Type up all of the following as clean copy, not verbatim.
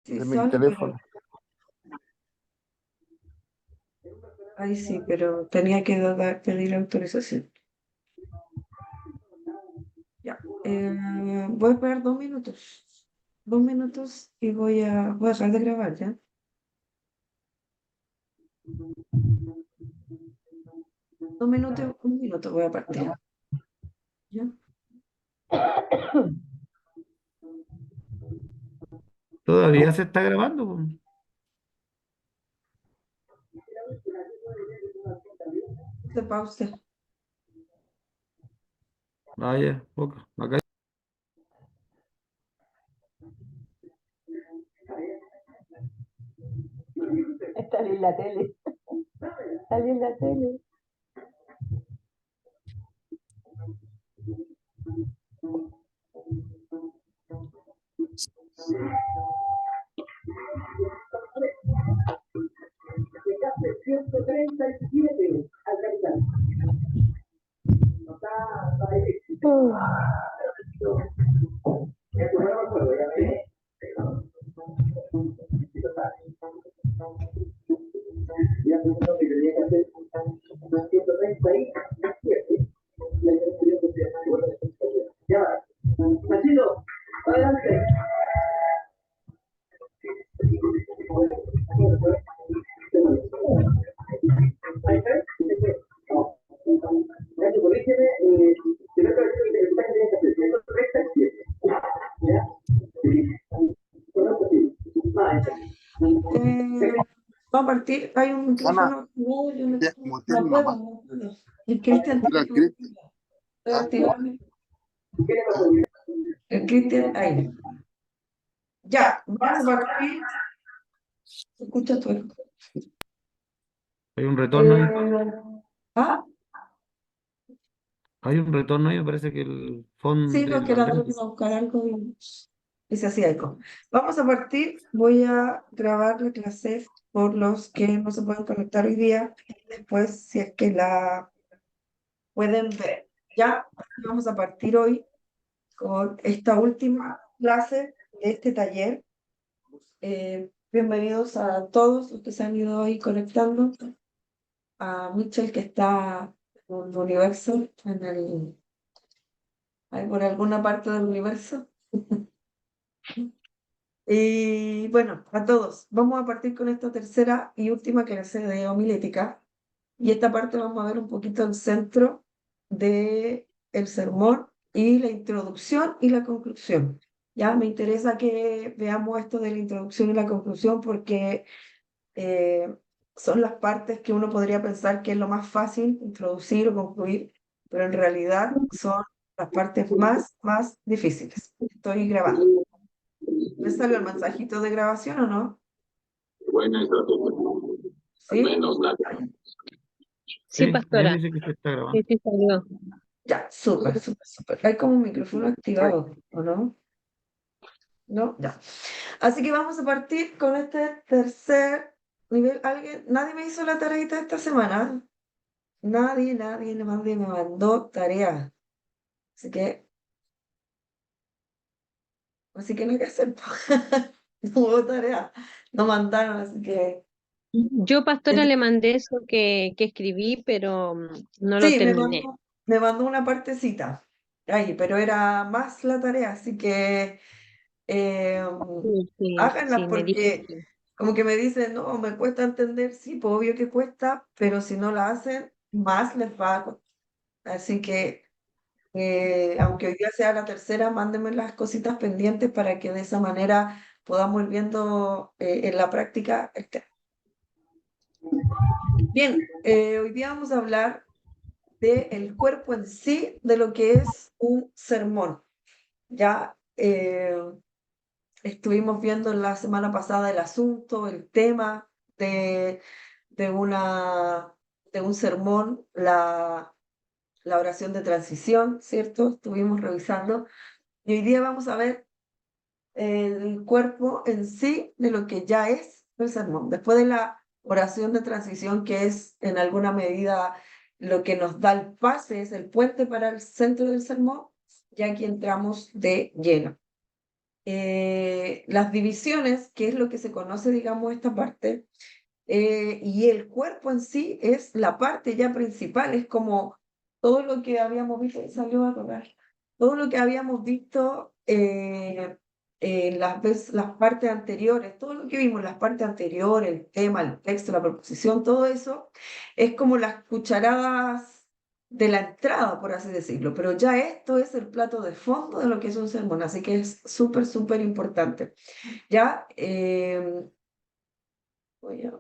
Sí de mi sale, pero teléfono. ahí sí, pero tenía que pedir autorización. Ya. Voy a esperar 2 minutos. 2 minutos y voy a dejar de grabar, ¿ya? 2 minutos, 1 minuto voy a partir. ¿Ya? Todavía se está grabando, po. De pausa. Ah, ya, poco. Acá. Sale en la tele. Sale en la tele. Va a partir, hay un Ana, micrófono activado, yo no, como no mi puedo, mamá. no puedo. El Cristian Mira, tiene que activarlo. Estoy ¿ah? activando el Cristian ahí. Ya, vamos a partir. Escucha tú. Hay un retorno ahí. ¿Ah? Hay un retorno ahí, me parece que el fondo Sí, no, del que era Andrés. a buscar algo y se hacía eco. Vamos a partir, voy a grabar la clase por los que no se pueden conectar hoy día, después si es que la pueden ver. Ya, vamos a partir hoy con esta última clase de este taller. Bienvenidos a todos los que se han ido hoy conectando, a Mitchell que está en el universo, ahí por alguna parte del universo. Y bueno, a todos, vamos a partir con esta tercera y última clase de homilética. Y esta parte vamos a ver un poquito el centro del sermón y la introducción y la conclusión. Ya me interesa que veamos esto de la introducción y la conclusión porque eh, son las partes que uno podría pensar que es lo más fácil, introducir o concluir, pero en realidad son las partes más difíciles. Estoy grabando. ¿Me salió el mensajito de grabación o no? Buena estrategia. Al ¿Sí? menos la Sí, Sí, ahí pastora. dice que se está grabando. Sí, sí, salió. Ya, súper, súper, súper. Hay como un micrófono activado, ¿o no? No, ya. Así que vamos a partir con este tercer nivel. Nadie me hizo la tareita esta semana. Nadie me mandó tarea. Así que, no hay que hacer. No hubo tarea. No mandaron, así que. Yo, pastora, le mandé eso que escribí, pero no lo Sí, terminé. me mandó una partecita. Ahí, pero era más la tarea, así que eh, Sí, sí, háganlas sí, me dijo porque que como que me dicen, no, me cuesta entender, sí, pues obvio que cuesta, pero si no la hacen, más les va a costar. Así que, aunque hoy día sea la tercera, mándenme las cositas pendientes para que de esa manera podamos ir viendo en la práctica el tema. Bien, hoy día vamos a hablar del cuerpo en sí, de lo que es un sermón. Ya estuvimos viendo la semana pasada el asunto, el tema de, una, de un sermón, la oración de transición, ¿cierto? Estuvimos revisando. Y hoy día vamos a ver el cuerpo en sí de lo que ya es el sermón. Después de la oración de transición, que es en alguna medida lo que nos da el pase, es el puente para el centro del sermón, ya aquí entramos de lleno. las divisiones, que es lo que se conoce, digamos, esta parte, y el cuerpo en sí es la parte ya principal, es como todo lo que habíamos visto, salió a rodar, todo lo que habíamos visto las partes anteriores, todo lo que vimos, las partes anteriores, el tema, el texto, la proposición, todo eso es como las cucharadas de la entrada, por así decirlo, pero ya esto es el plato de fondo de lo que es un sermón, así que es súper, súper importante. Ya, voy a...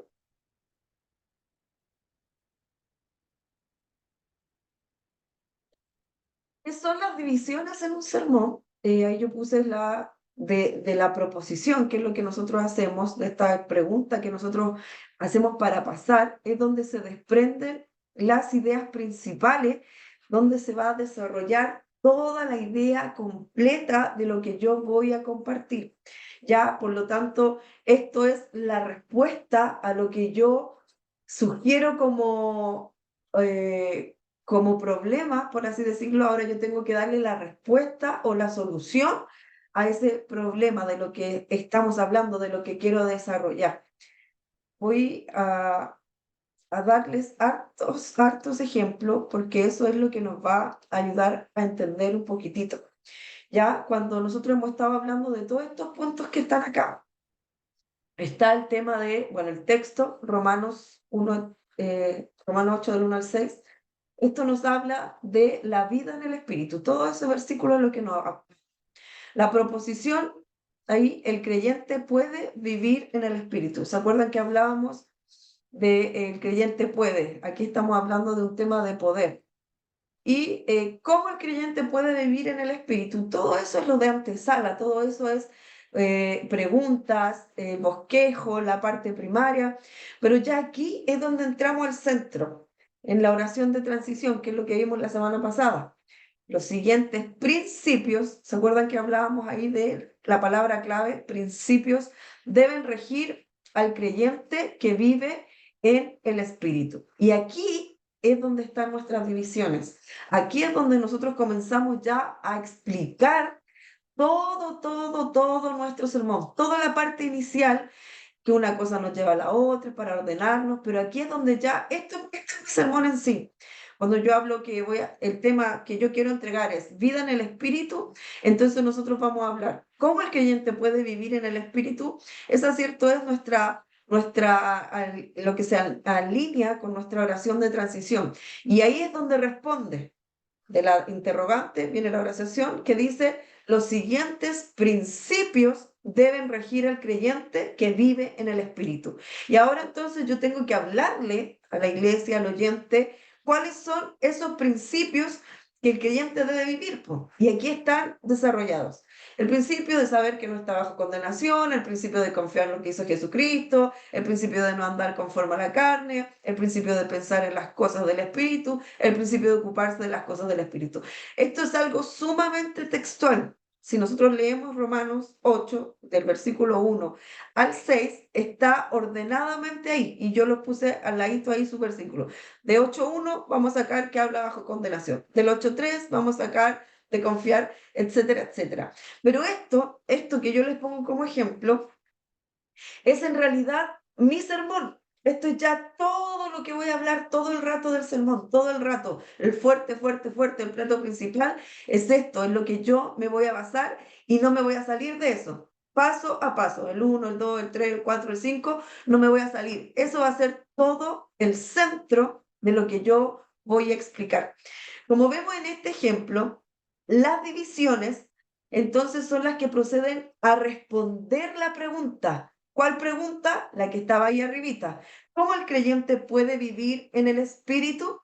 ¿Qué son las divisiones en un sermón? Ahí yo puse de la proposición, que es lo que nosotros hacemos, de esta pregunta que nosotros hacemos para pasar, es donde se desprenden las ideas principales, donde se va a desarrollar toda la idea completa de lo que yo voy a compartir. Ya, por lo tanto, esto es la respuesta a lo que yo sugiero como problema, por así decirlo. Ahora yo tengo que darle la respuesta o la solución a ese problema de lo que estamos hablando, de lo que quiero desarrollar. Voy a darles hartos ejemplos, porque eso es lo que nos va a ayudar a entender un poquitito. Ya cuando nosotros hemos estado hablando de todos estos puntos que están acá, está el tema de, bueno, el texto, Romanos 1, Romanos 8 del 1 al 6. Esto nos habla de la vida en el Espíritu. Todo ese versículo es lo que nos habla. La proposición, ahí el creyente puede vivir en el Espíritu. ¿Se acuerdan que hablábamos de el creyente puede? Aquí estamos hablando de un tema de poder. Y cómo el creyente puede vivir en el Espíritu. Todo eso es lo de antesala, todo eso es preguntas, bosquejo, la parte primaria. Pero ya aquí es donde entramos al centro en la oración de transición, que es lo que vimos la semana pasada. Los siguientes principios, ¿se acuerdan que hablábamos ahí de la palabra clave? Principios deben regir al creyente que vive en el Espíritu. Y aquí es donde están nuestras divisiones. Aquí es donde nosotros comenzamos ya a explicar todo nuestro sermón, toda la parte inicial, que una cosa nos lleva a la otra para ordenarnos, pero aquí es donde ya, esto es el sermón en sí. Cuando yo hablo que el tema que yo quiero entregar es vida en el Espíritu, entonces nosotros vamos a hablar cómo el creyente puede vivir en el Espíritu. Esa, cierto, es lo que se alinea con nuestra oración de transición. Y ahí es donde responde de la interrogante, viene la oración que dice: los siguientes principios deben regir al creyente que vive en el Espíritu. Y ahora entonces yo tengo que hablarle a la iglesia, al oyente, cuáles son esos principios que el creyente debe vivir. Y aquí están desarrollados. El principio de saber que no está bajo condenación, el principio de confiar en lo que hizo Jesucristo, el principio de no andar conforme a la carne, el principio de pensar en las cosas del Espíritu, el principio de ocuparse de las cosas del Espíritu. Esto es algo sumamente textual. Si nosotros leemos Romanos 8, del versículo 1 al 6, está ordenadamente ahí, y yo lo puse al ladito ahí su versículo. De 8.1 vamos a sacar que habla bajo condenación. Del 8.3 vamos a sacar de confiar, etcétera, etcétera. Pero esto que yo les pongo como ejemplo, es en realidad mi sermón. Esto es ya todo lo que voy a hablar todo el rato del sermón, todo el rato. El fuerte, el plato principal es esto, es lo que yo me voy a basar y no me voy a salir de eso. Paso a paso, el 1, el 2, el 3, el 4, el 5, no me voy a salir. Eso va a ser todo el centro de lo que yo voy a explicar. Como vemos en este ejemplo, las divisiones entonces son las que proceden a responder la pregunta. ¿Cuál pregunta? La que estaba ahí arribita. ¿Cómo el creyente puede vivir en el Espíritu?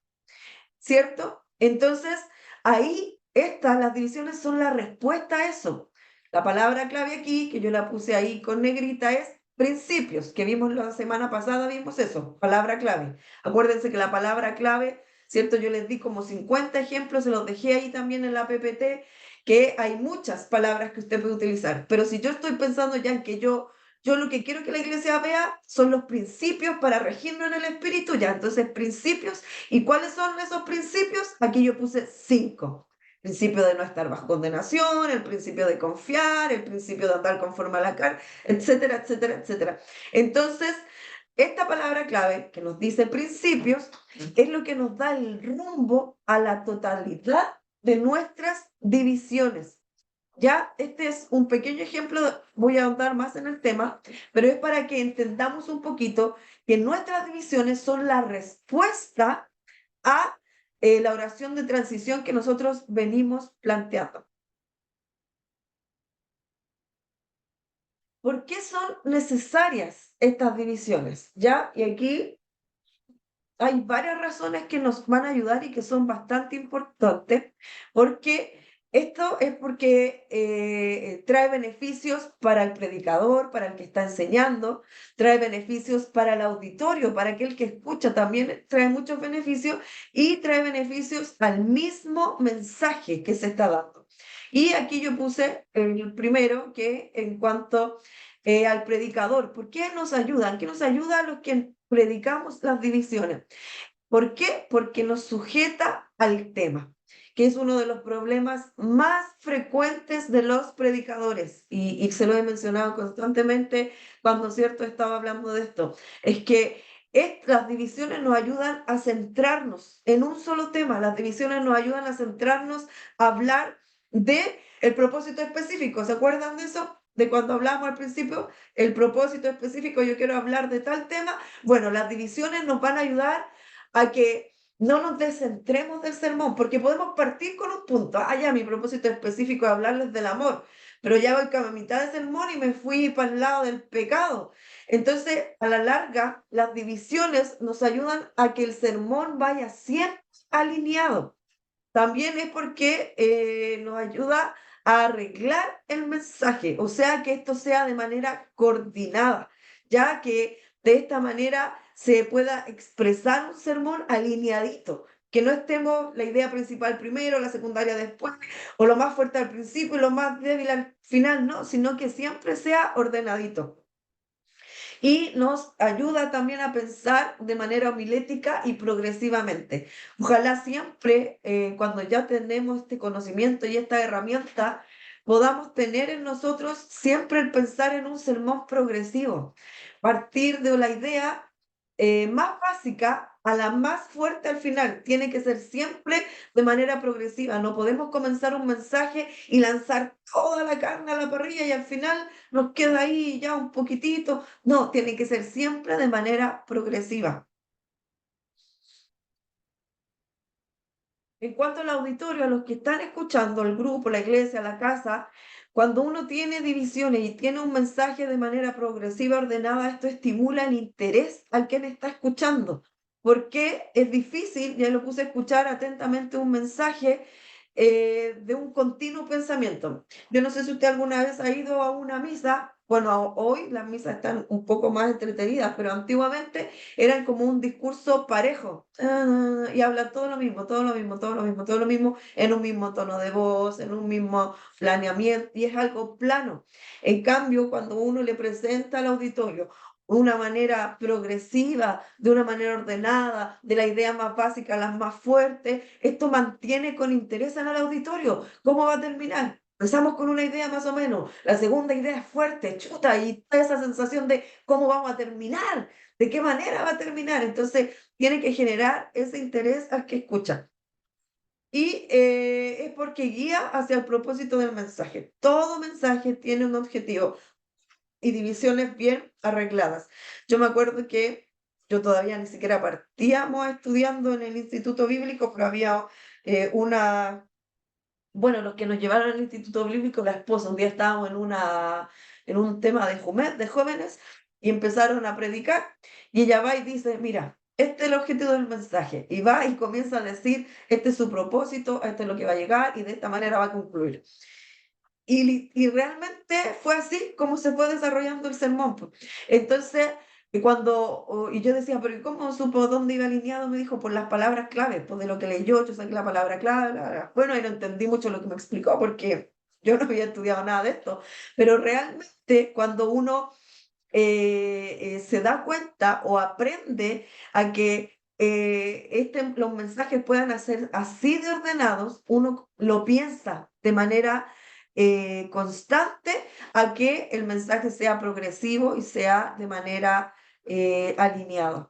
¿Cierto? Entonces, ahí las divisiones son la respuesta a eso. La palabra clave aquí, que yo la puse ahí con negrita, es principios, que vimos la semana pasada, vimos eso, palabra clave. Acuérdense que la palabra clave, ¿cierto? Yo les di como 50 ejemplos, se los dejé ahí también en la PPT, que hay muchas palabras que usted puede utilizar, pero si yo estoy pensando ya en que yo lo que quiero que la iglesia vea son los principios para regirnos en el Espíritu, ya, entonces principios. ¿Y cuáles son esos principios? Aquí yo puse 5. principio de no estar bajo condenación, el principio de confiar, el principio de andar conforme a la carne, etcétera, etcétera, etcétera. Entonces, esta palabra clave que nos dice principios es lo que nos da el rumbo a la totalidad de nuestras divisiones. Ya, este es un pequeño ejemplo, voy a ahondar más en el tema, pero es para que entendamos un poquito que nuestras divisiones son la respuesta a la oración de transición que nosotros venimos planteando. ¿Por qué son necesarias estas divisiones? ¿Ya? Y aquí hay varias razones que nos van a ayudar y que son bastante importantes, porque esto es porque trae beneficios para el predicador, para el que está enseñando, trae beneficios para el auditorio, para aquel que escucha también trae muchos beneficios y trae beneficios al mismo mensaje que se está dando. Y aquí yo puse el primero, que en cuanto al predicador, ¿por qué nos ayudan? ¿Qué nos ayuda a los que predicamos las divisiones? ¿Por qué? Porque nos sujeta al tema, que es uno de los problemas más frecuentes de los predicadores. Y se lo he mencionado constantemente cuando, cierto, estaba hablando de esto. Es que las divisiones nos ayudan a centrarnos en un solo tema. Las divisiones nos ayudan a centrarnos a hablar de el propósito específico. ¿Se acuerdan de eso? De cuando hablamos al principio, el propósito específico, yo quiero hablar de tal tema. Bueno, las divisiones nos van a ayudar a que no nos descentremos del sermón, porque podemos partir con un punto. Ah, ya, mi propósito específico es hablarles del amor, pero ya voy a mitad del sermón y me fui para el lado del pecado. Entonces, a la larga, las divisiones nos ayudan a que el sermón vaya siempre alineado. También es porque nos ayuda a arreglar el mensaje, o sea, que esto sea de manera coordinada, ya que de esta manera se pueda expresar un sermón alineadito, que no estemos la idea principal primero, la secundaria después, o lo más fuerte al principio y lo más débil al final, no, sino que siempre sea ordenadito. Y nos ayuda también a pensar de manera homilética y progresivamente. Ojalá siempre, cuando ya tenemos este conocimiento y esta herramienta, podamos tener en nosotros siempre el pensar en un sermón progresivo, partir de la idea más básica a la más fuerte al final. Tiene que ser siempre de manera progresiva. No podemos comenzar un mensaje y lanzar toda la carne a la parrilla y al final nos queda ahí ya un poquitito. No, tiene que ser siempre de manera progresiva. En cuanto al auditorio, a los que están escuchando, el grupo, la iglesia, la casa, cuando uno tiene divisiones y tiene un mensaje de manera progresiva, ordenada, esto estimula el interés al quien está escuchando, porque es difícil, ya lo puse a escuchar atentamente un mensaje de un continuo pensamiento. Yo no sé si usted alguna vez ha ido a una misa. Bueno, hoy las misas están un poco más entretenidas, pero antiguamente eran como un discurso parejo, y hablan todo lo mismo, todo lo mismo, todo lo mismo, todo lo mismo, en un mismo tono de voz, en un mismo planeamiento, y es algo plano. En cambio, cuando uno le presenta al auditorio una manera progresiva, de una manera ordenada, de la idea más básica a las más fuertes, esto mantiene con interés en el auditorio. ¿Cómo va a terminar? Empezamos con una idea más o menos, la segunda idea es fuerte, chuta, y toda esa sensación de cómo vamos a terminar, de qué manera va a terminar. Entonces, tiene que generar ese interés al que escucha. Y es porque guía hacia el propósito del mensaje. Todo mensaje tiene un objetivo y divisiones bien arregladas. Yo me acuerdo que yo todavía ni siquiera partíamos estudiando en el Instituto Bíblico, pero había bueno, los que nos llevaron al Instituto Bíblico, la esposa, un día estábamos en un tema de jóvenes y empezaron a predicar y ella va y dice, mira, este es el objetivo del mensaje, y va y comienza a decir, este es su propósito, esto es lo que va a llegar y de esta manera va a concluir. Y realmente fue así como se fue desarrollando el sermón, pues. Entonces, y yo decía, pero ¿y cómo supo dónde iba alineado? Me dijo, por las palabras clave, pues de lo que leyó, yo saqué la palabra clave, bueno, y no entendí mucho lo que me explicó porque yo no había estudiado nada de esto, pero realmente cuando uno se da cuenta o aprende a que los mensajes puedan ser así de ordenados, uno lo piensa de manera constante a que el mensaje sea progresivo y sea de manera alineada.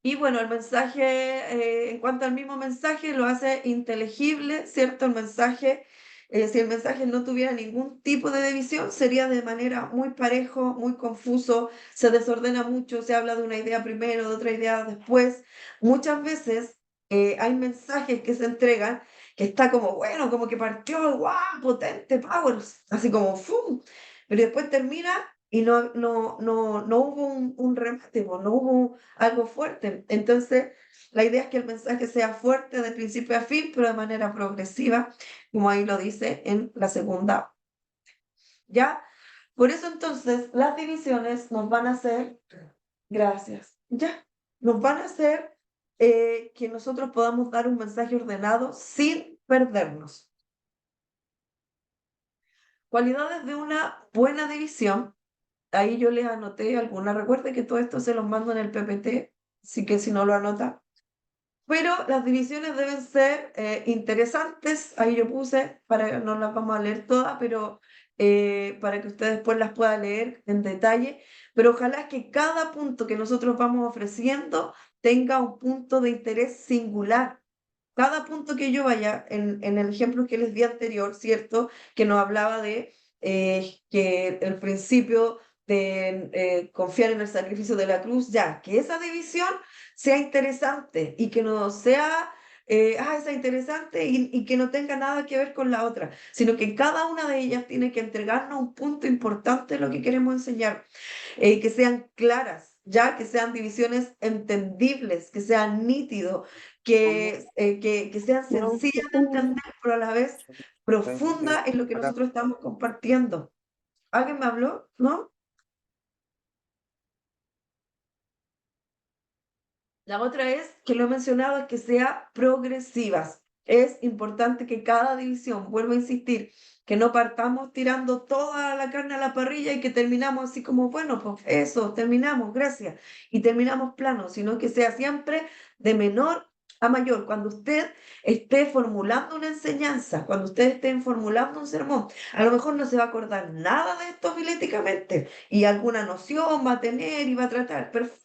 Y bueno, el mensaje, en cuanto al mismo mensaje, lo hace inteligible, ¿cierto? El mensaje, si el mensaje no tuviera ningún tipo de división, sería de manera muy parejo, muy confuso, se desordena mucho, se habla de una idea primero, de otra idea después. Muchas veces hay mensajes que se entregan que está como, bueno, como que partió, ¡guau! Potente, power, así como, ¡fum! Pero después termina y no hubo un remate, pues, no hubo algo fuerte. Entonces, la idea es que el mensaje sea fuerte de principio a fin, pero de manera progresiva, como ahí lo dice en la segunda. ¿Ya? Por eso entonces las divisiones nos van a hacer, gracias, ya, nos van a hacer que nosotros podamos dar un mensaje ordenado sin perdernos. Cualidades de una buena división. Ahí yo les anoté algunas. Recuerde que todo esto se los mando en el PPT, así que si no lo anota. Pero las divisiones deben ser interesantes. Ahí yo puse, no las vamos a leer todas, pero para que ustedes después las puedan leer en detalle. Pero ojalá que cada punto que nosotros vamos ofreciendo tenga un punto de interés singular. Cada punto que yo vaya, en el ejemplo que les di anterior, ¿cierto? Que nos hablaba de que el principio de confiar en el sacrificio de la cruz, ya, que esa división sea interesante y que no sea, sea interesante y que no tenga nada que ver con la otra, sino que cada una de ellas tiene que entregarnos un punto importante de lo que queremos enseñar, que sean claras, ya, que sean divisiones entendibles, que sean nítidos, que sean sencillas de entender, pero a la vez profundas en lo que nosotros estamos compartiendo. ¿Alguien me habló? ¿No? La otra es, que lo he mencionado, es que sea progresivas. Es importante que cada división, vuelvo a insistir, que no partamos tirando toda la carne a la parrilla y que terminamos así como, bueno, pues eso, terminamos, gracias, y terminamos plano, sino que sea siempre de menor a mayor. Cuando usted esté formulando una enseñanza, cuando usted esté formulando un sermón, a lo mejor no se va a acordar nada de esto homiléticamente y alguna noción va a tener y va a tratar, perfecto.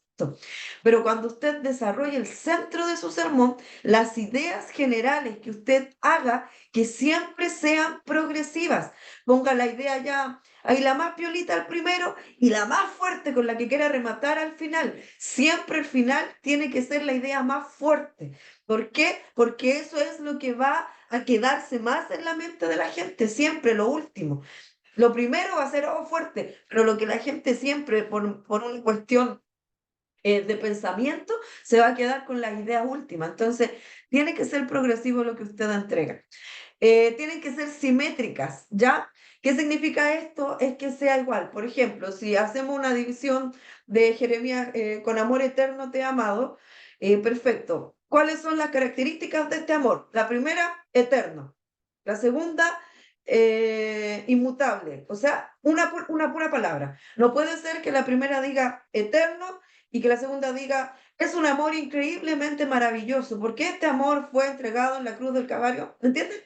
Pero cuando usted desarrolle el centro de su sermón, las ideas generales que usted haga, que siempre sean progresivas. Ponga la idea ya, ahí la más piolita al primero y la más fuerte con la que quiera rematar al final. Siempre el final tiene que ser la idea más fuerte. ¿Por qué? Porque eso es lo que va a quedarse más en la mente de la gente, siempre lo último. Lo primero va a ser fuerte, pero lo que la gente siempre, por una cuestión de pensamiento, se va a quedar con las ideas últimas. Entonces, tiene que ser progresivo lo que usted entrega. Tienen que ser simétricas, ¿ya? ¿Qué significa esto? Es que sea igual. Por ejemplo, si hacemos una división de Jeremías, con amor eterno te he amado, perfecto. ¿Cuáles son las características de este amor? La primera, eterno. La segunda, inmutable. O sea, una pura palabra. No puede ser que la primera diga eterno y que la segunda diga es un amor increíblemente maravilloso, porque este amor fue entregado en la cruz del Calvario. ¿Me entiendes?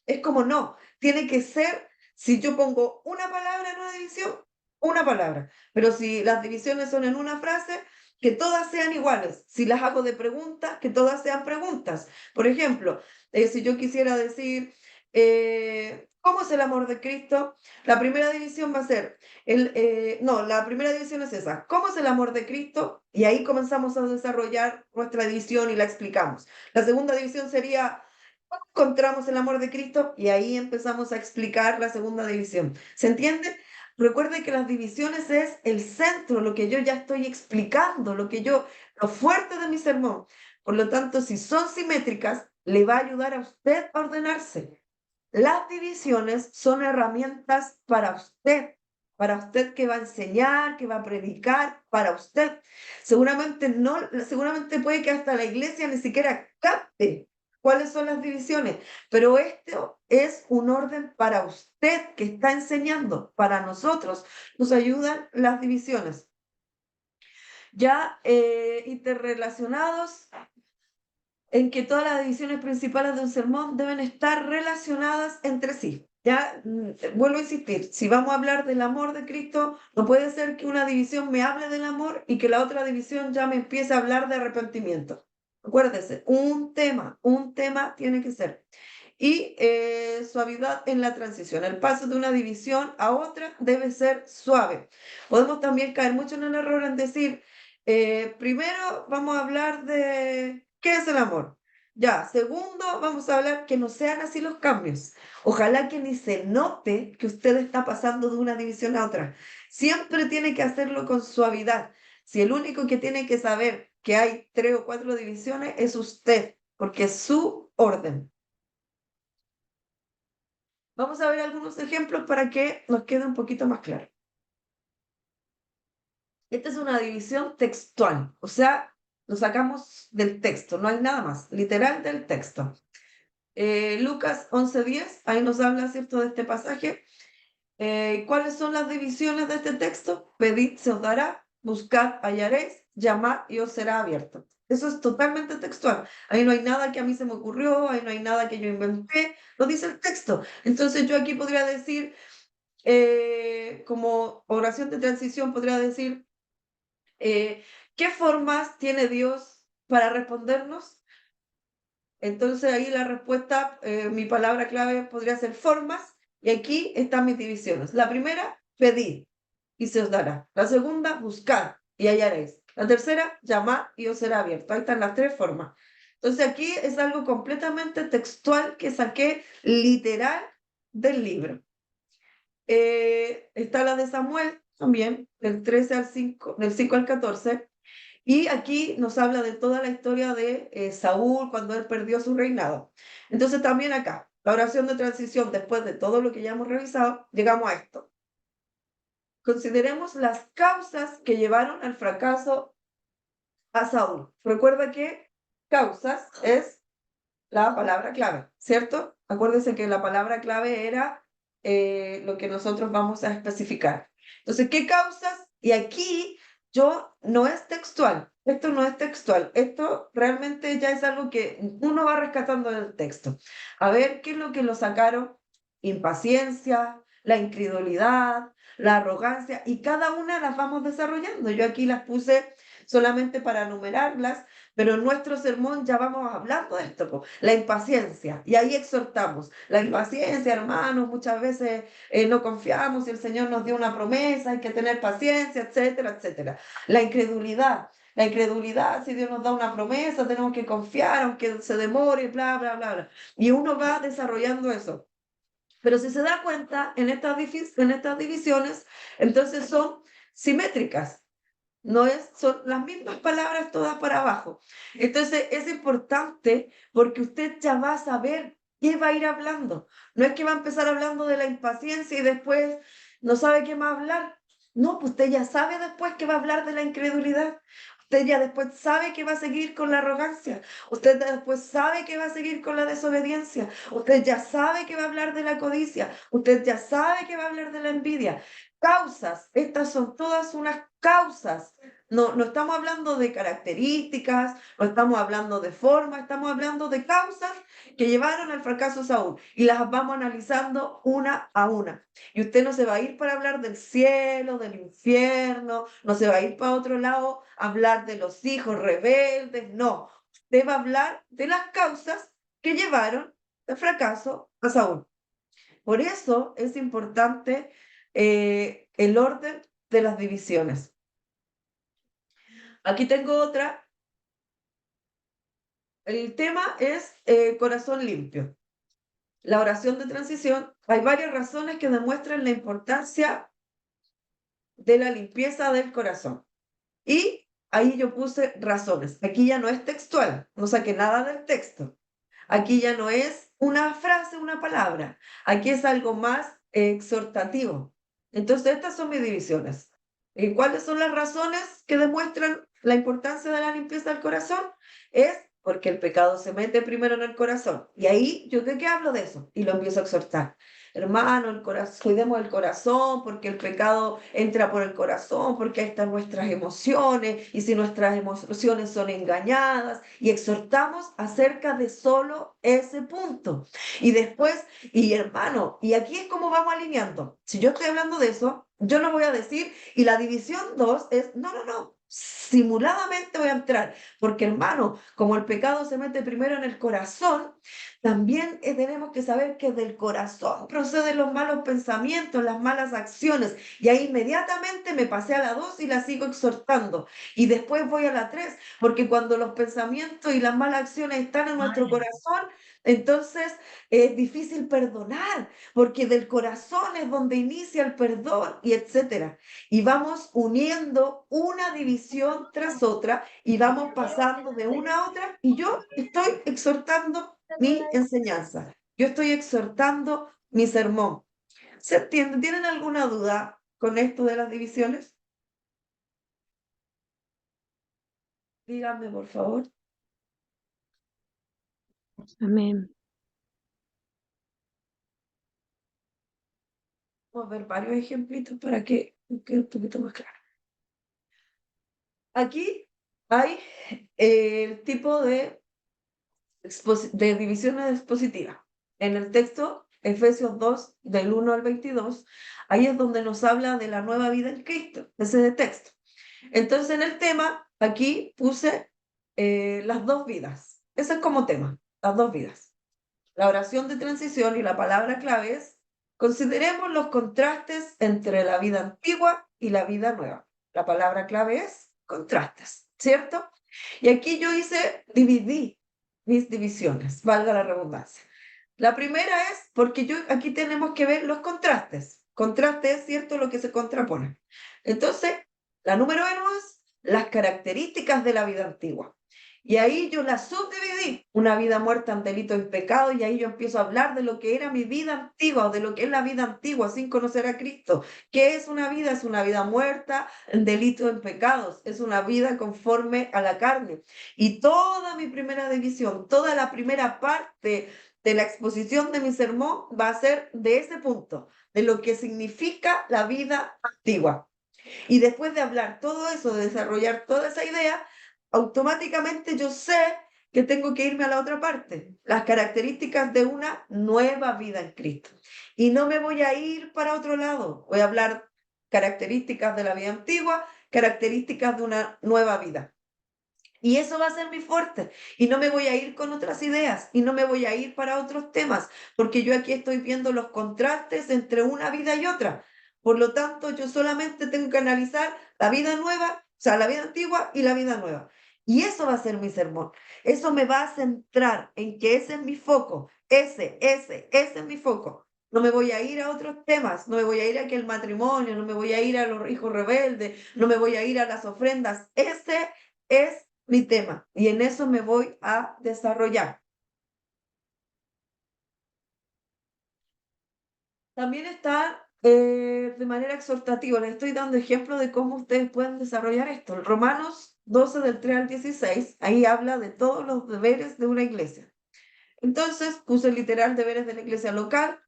Es como no, tiene que ser, si yo pongo una palabra en una división, una palabra. Pero si las divisiones son en una frase, que todas sean iguales. Si las hago de preguntas, que todas sean preguntas. Por ejemplo, si yo quisiera decir, ¿cómo es el amor de Cristo? La primera división va a ser, no, la primera división es esa. ¿Cómo es el amor de Cristo? Y ahí comenzamos a desarrollar nuestra división y la explicamos. La segunda división sería, ¿cómo encontramos el amor de Cristo? Y ahí empezamos a explicar la segunda división. ¿Se entiende? Recuerde que las divisiones es el centro, lo que yo ya estoy explicando, lo fuerte de mi sermón. Por lo tanto, si son simétricas, le va a ayudar a usted a ordenarse. Las divisiones son herramientas para usted que va a enseñar, que va a predicar, para usted. Seguramente no, seguramente puede que hasta la iglesia ni siquiera capte cuáles son las divisiones, pero esto es un orden para usted que está enseñando. Para nosotros nos ayudan las divisiones. ya interrelacionados, en que todas las divisiones principales de un sermón deben estar relacionadas entre sí. Ya, vuelvo a insistir, si vamos a hablar del amor de Cristo, no puede ser que una división me hable del amor y que la otra división ya me empiece a hablar de arrepentimiento. Acuérdese, un tema tiene que ser. Y suavidad en la transición. El paso de una división a otra debe ser suave. Podemos también caer mucho en el error en decir, primero vamos a hablar de qué es el amor. Ya, segundo, vamos a hablar que no sean así los cambios. Ojalá que ni se note que usted está pasando de una división a otra. Siempre tiene que hacerlo con suavidad. Si el único que tiene que saber que hay 3 o 4 divisiones es usted, porque es su orden. Vamos a ver algunos ejemplos para que nos quede un poquito más claro. Esta es una división textual, o sea, lo sacamos del texto, no hay nada más, literal del texto. Lucas 11:10, ahí nos habla, ¿cierto?, de este pasaje. ¿Cuáles son las divisiones de este texto? Pedid, se os dará, buscad, hallaréis, llamad y os será abierto. Eso es totalmente textual. Ahí no hay nada que a mí se me ocurrió, ahí no hay nada que yo inventé, lo dice el texto. Entonces yo aquí podría decir, como oración de transición, podría decir, ¿qué formas tiene Dios para respondernos? Entonces ahí la respuesta, mi palabra clave podría ser formas, y aquí están mis divisiones. La primera, pedid y se os dará. La segunda, buscad y hallaréis. La tercera, llamad y os será abierto. Ahí están las 3 formas. Entonces aquí es algo completamente textual que saqué literal del libro. Está la de Samuel también, del 13 al 5, del 5 al 14, y aquí nos habla de toda la historia de Saúl cuando él perdió su reinado. Entonces también acá, la oración de transición, después de todo lo que ya hemos revisado, llegamos a esto. Consideremos las causas que llevaron al fracaso a Saúl. Recuerda que causas es la palabra clave, ¿cierto? Acuérdense que la palabra clave era lo que nosotros vamos a especificar. Entonces, ¿qué causas? Y aquí yo no es textual, esto no es textual, esto realmente ya es algo que uno va rescatando del texto. A ver, ¿qué es lo que lo sacaron? Impaciencia, la incredulidad, la arrogancia, y cada una las vamos desarrollando. Yo aquí las puse solamente para enumerarlas, pero en nuestro sermón ya vamos hablando de esto, po. La impaciencia, y ahí exhortamos. La impaciencia, hermanos, muchas veces no confiamos, si el Señor nos dio una promesa, hay que tener paciencia, etcétera, etcétera. La incredulidad, si Dios nos da una promesa, tenemos que confiar, aunque se demore, bla, bla, bla, bla. Y uno va desarrollando eso. Pero si se da cuenta, en estas divisiones, entonces son simétricas. No es, son las mismas palabras todas para abajo. Entonces es importante porque usted ya va a saber qué va a ir hablando. No es que va a empezar hablando de la impaciencia y después no sabe qué más hablar. No, pues usted ya sabe después que va a hablar de la incredulidad. Usted ya después sabe que va a seguir con la arrogancia. Usted después sabe que va a seguir con la desobediencia. Usted ya sabe que va a hablar de la codicia. Usted ya sabe que va a hablar de la envidia. Causas, estas son todas unas causas. No, no estamos hablando de características, no estamos hablando de forma, estamos hablando de causas que llevaron al fracaso de Saúl, y las vamos analizando una a una. Y usted no se va a ir para hablar del cielo, del infierno, no se va a ir para otro lado a hablar de los hijos rebeldes, no. Usted va a hablar de las causas que llevaron al fracaso a Saúl. Por eso es importante el orden de las divisiones. Aquí tengo otra. El tema es corazón limpio. La oración de transición, hay varias razones que demuestran la importancia de la limpieza del corazón. Y ahí yo puse razones. Aquí ya no es textual, no saqué nada del texto. Aquí ya no es una frase, una palabra. Aquí es algo más exhortativo. Entonces, estas son mis divisiones. ¿Y cuáles son las razones que demuestran la importancia de la limpieza del corazón? Es porque el pecado se mete primero en el corazón. Y ahí, ¿yo de qué hablo de eso? Y lo empiezo a exhortar. hermano, cuidemos el corazón, porque el pecado entra por el corazón, porque ahí están nuestras emociones, y si nuestras emociones son engañadas, y exhortamos acerca de solo ese punto. Y después, y hermano, y aquí es como vamos alineando. Si yo estoy hablando de eso, yo no voy a decir, y la división 2 es, no, simuladamente voy a entrar, porque hermano, como el pecado se mete primero en el corazón, también tenemos que saber que del corazón proceden los malos pensamientos, las malas acciones, y ahí inmediatamente me pasé a la 2 y la sigo exhortando, y después voy a la 3, porque cuando los pensamientos y las malas acciones están en nuestro corazón, entonces es difícil perdonar, porque del corazón es donde inicia el perdón y etcétera. Y vamos uniendo una división tras otra y vamos pasando de una a otra y yo estoy exhortando mi enseñanza. Yo estoy exhortando mi sermón. ¿Se entiende? ¿Tienen alguna duda con esto de las divisiones? Díganme, por favor. Amén. Vamos a ver varios ejemplitos para que quede un poquito más claro. Aquí hay el tipo de divisiones expositivas. En el texto, Efesios 2, del 1 al 22, ahí es donde nos habla de la nueva vida en Cristo, ese es el texto. Entonces, en el tema, aquí puse las dos vidas. Ese es como tema, las dos vidas. La oración de transición y la palabra clave es, consideremos los contrastes entre la vida antigua y la vida nueva. La palabra clave es contrastes, ¿cierto? Y aquí yo dividí mis divisiones, valga la redundancia. La primera es porque aquí tenemos que ver los contrastes. Contraste es cierto lo que se contrapone. Entonces, la número uno es las características de la vida antigua. Y ahí yo la subdividí, una vida muerta en delito y pecado, y ahí yo empiezo a hablar de lo que era mi vida antigua o de lo que es la vida antigua sin conocer a Cristo. ¿Qué es una vida? Es una vida muerta en delito y pecados, es una vida conforme a la carne. Y toda mi primera división, toda la primera parte de la exposición de mi sermón va a ser de ese punto, de lo que significa la vida antigua. Y después de hablar todo eso, de desarrollar toda esa idea, automáticamente yo sé que tengo que irme a la otra parte, las características de una nueva vida en Cristo. Y no me voy a ir para otro lado, voy a hablar características de la vida antigua, características de una nueva vida. Y eso va a ser mi fuerte. Y no me voy a ir con otras ideas y no me voy a ir para otros temas, porque yo aquí estoy viendo los contrastes entre una vida y otra. Por lo tanto, yo solamente tengo que analizar la vida nueva, o sea, la vida antigua y la vida nueva. Y eso va a ser mi sermón. Eso me va a centrar en que ese es mi foco. Ese es mi foco. No me voy a ir a otros temas, no me voy a ir a que el matrimonio, no me voy a ir a los hijos rebeldes, no me voy a ir a las ofrendas. Ese es mi tema y en eso me voy a desarrollar. También está de manera exhortativa, les estoy dando ejemplos de cómo ustedes pueden desarrollar esto. En Romanos 12 del 3 al 16, ahí habla de todos los deberes de una iglesia. Entonces puse literal deberes de la iglesia local,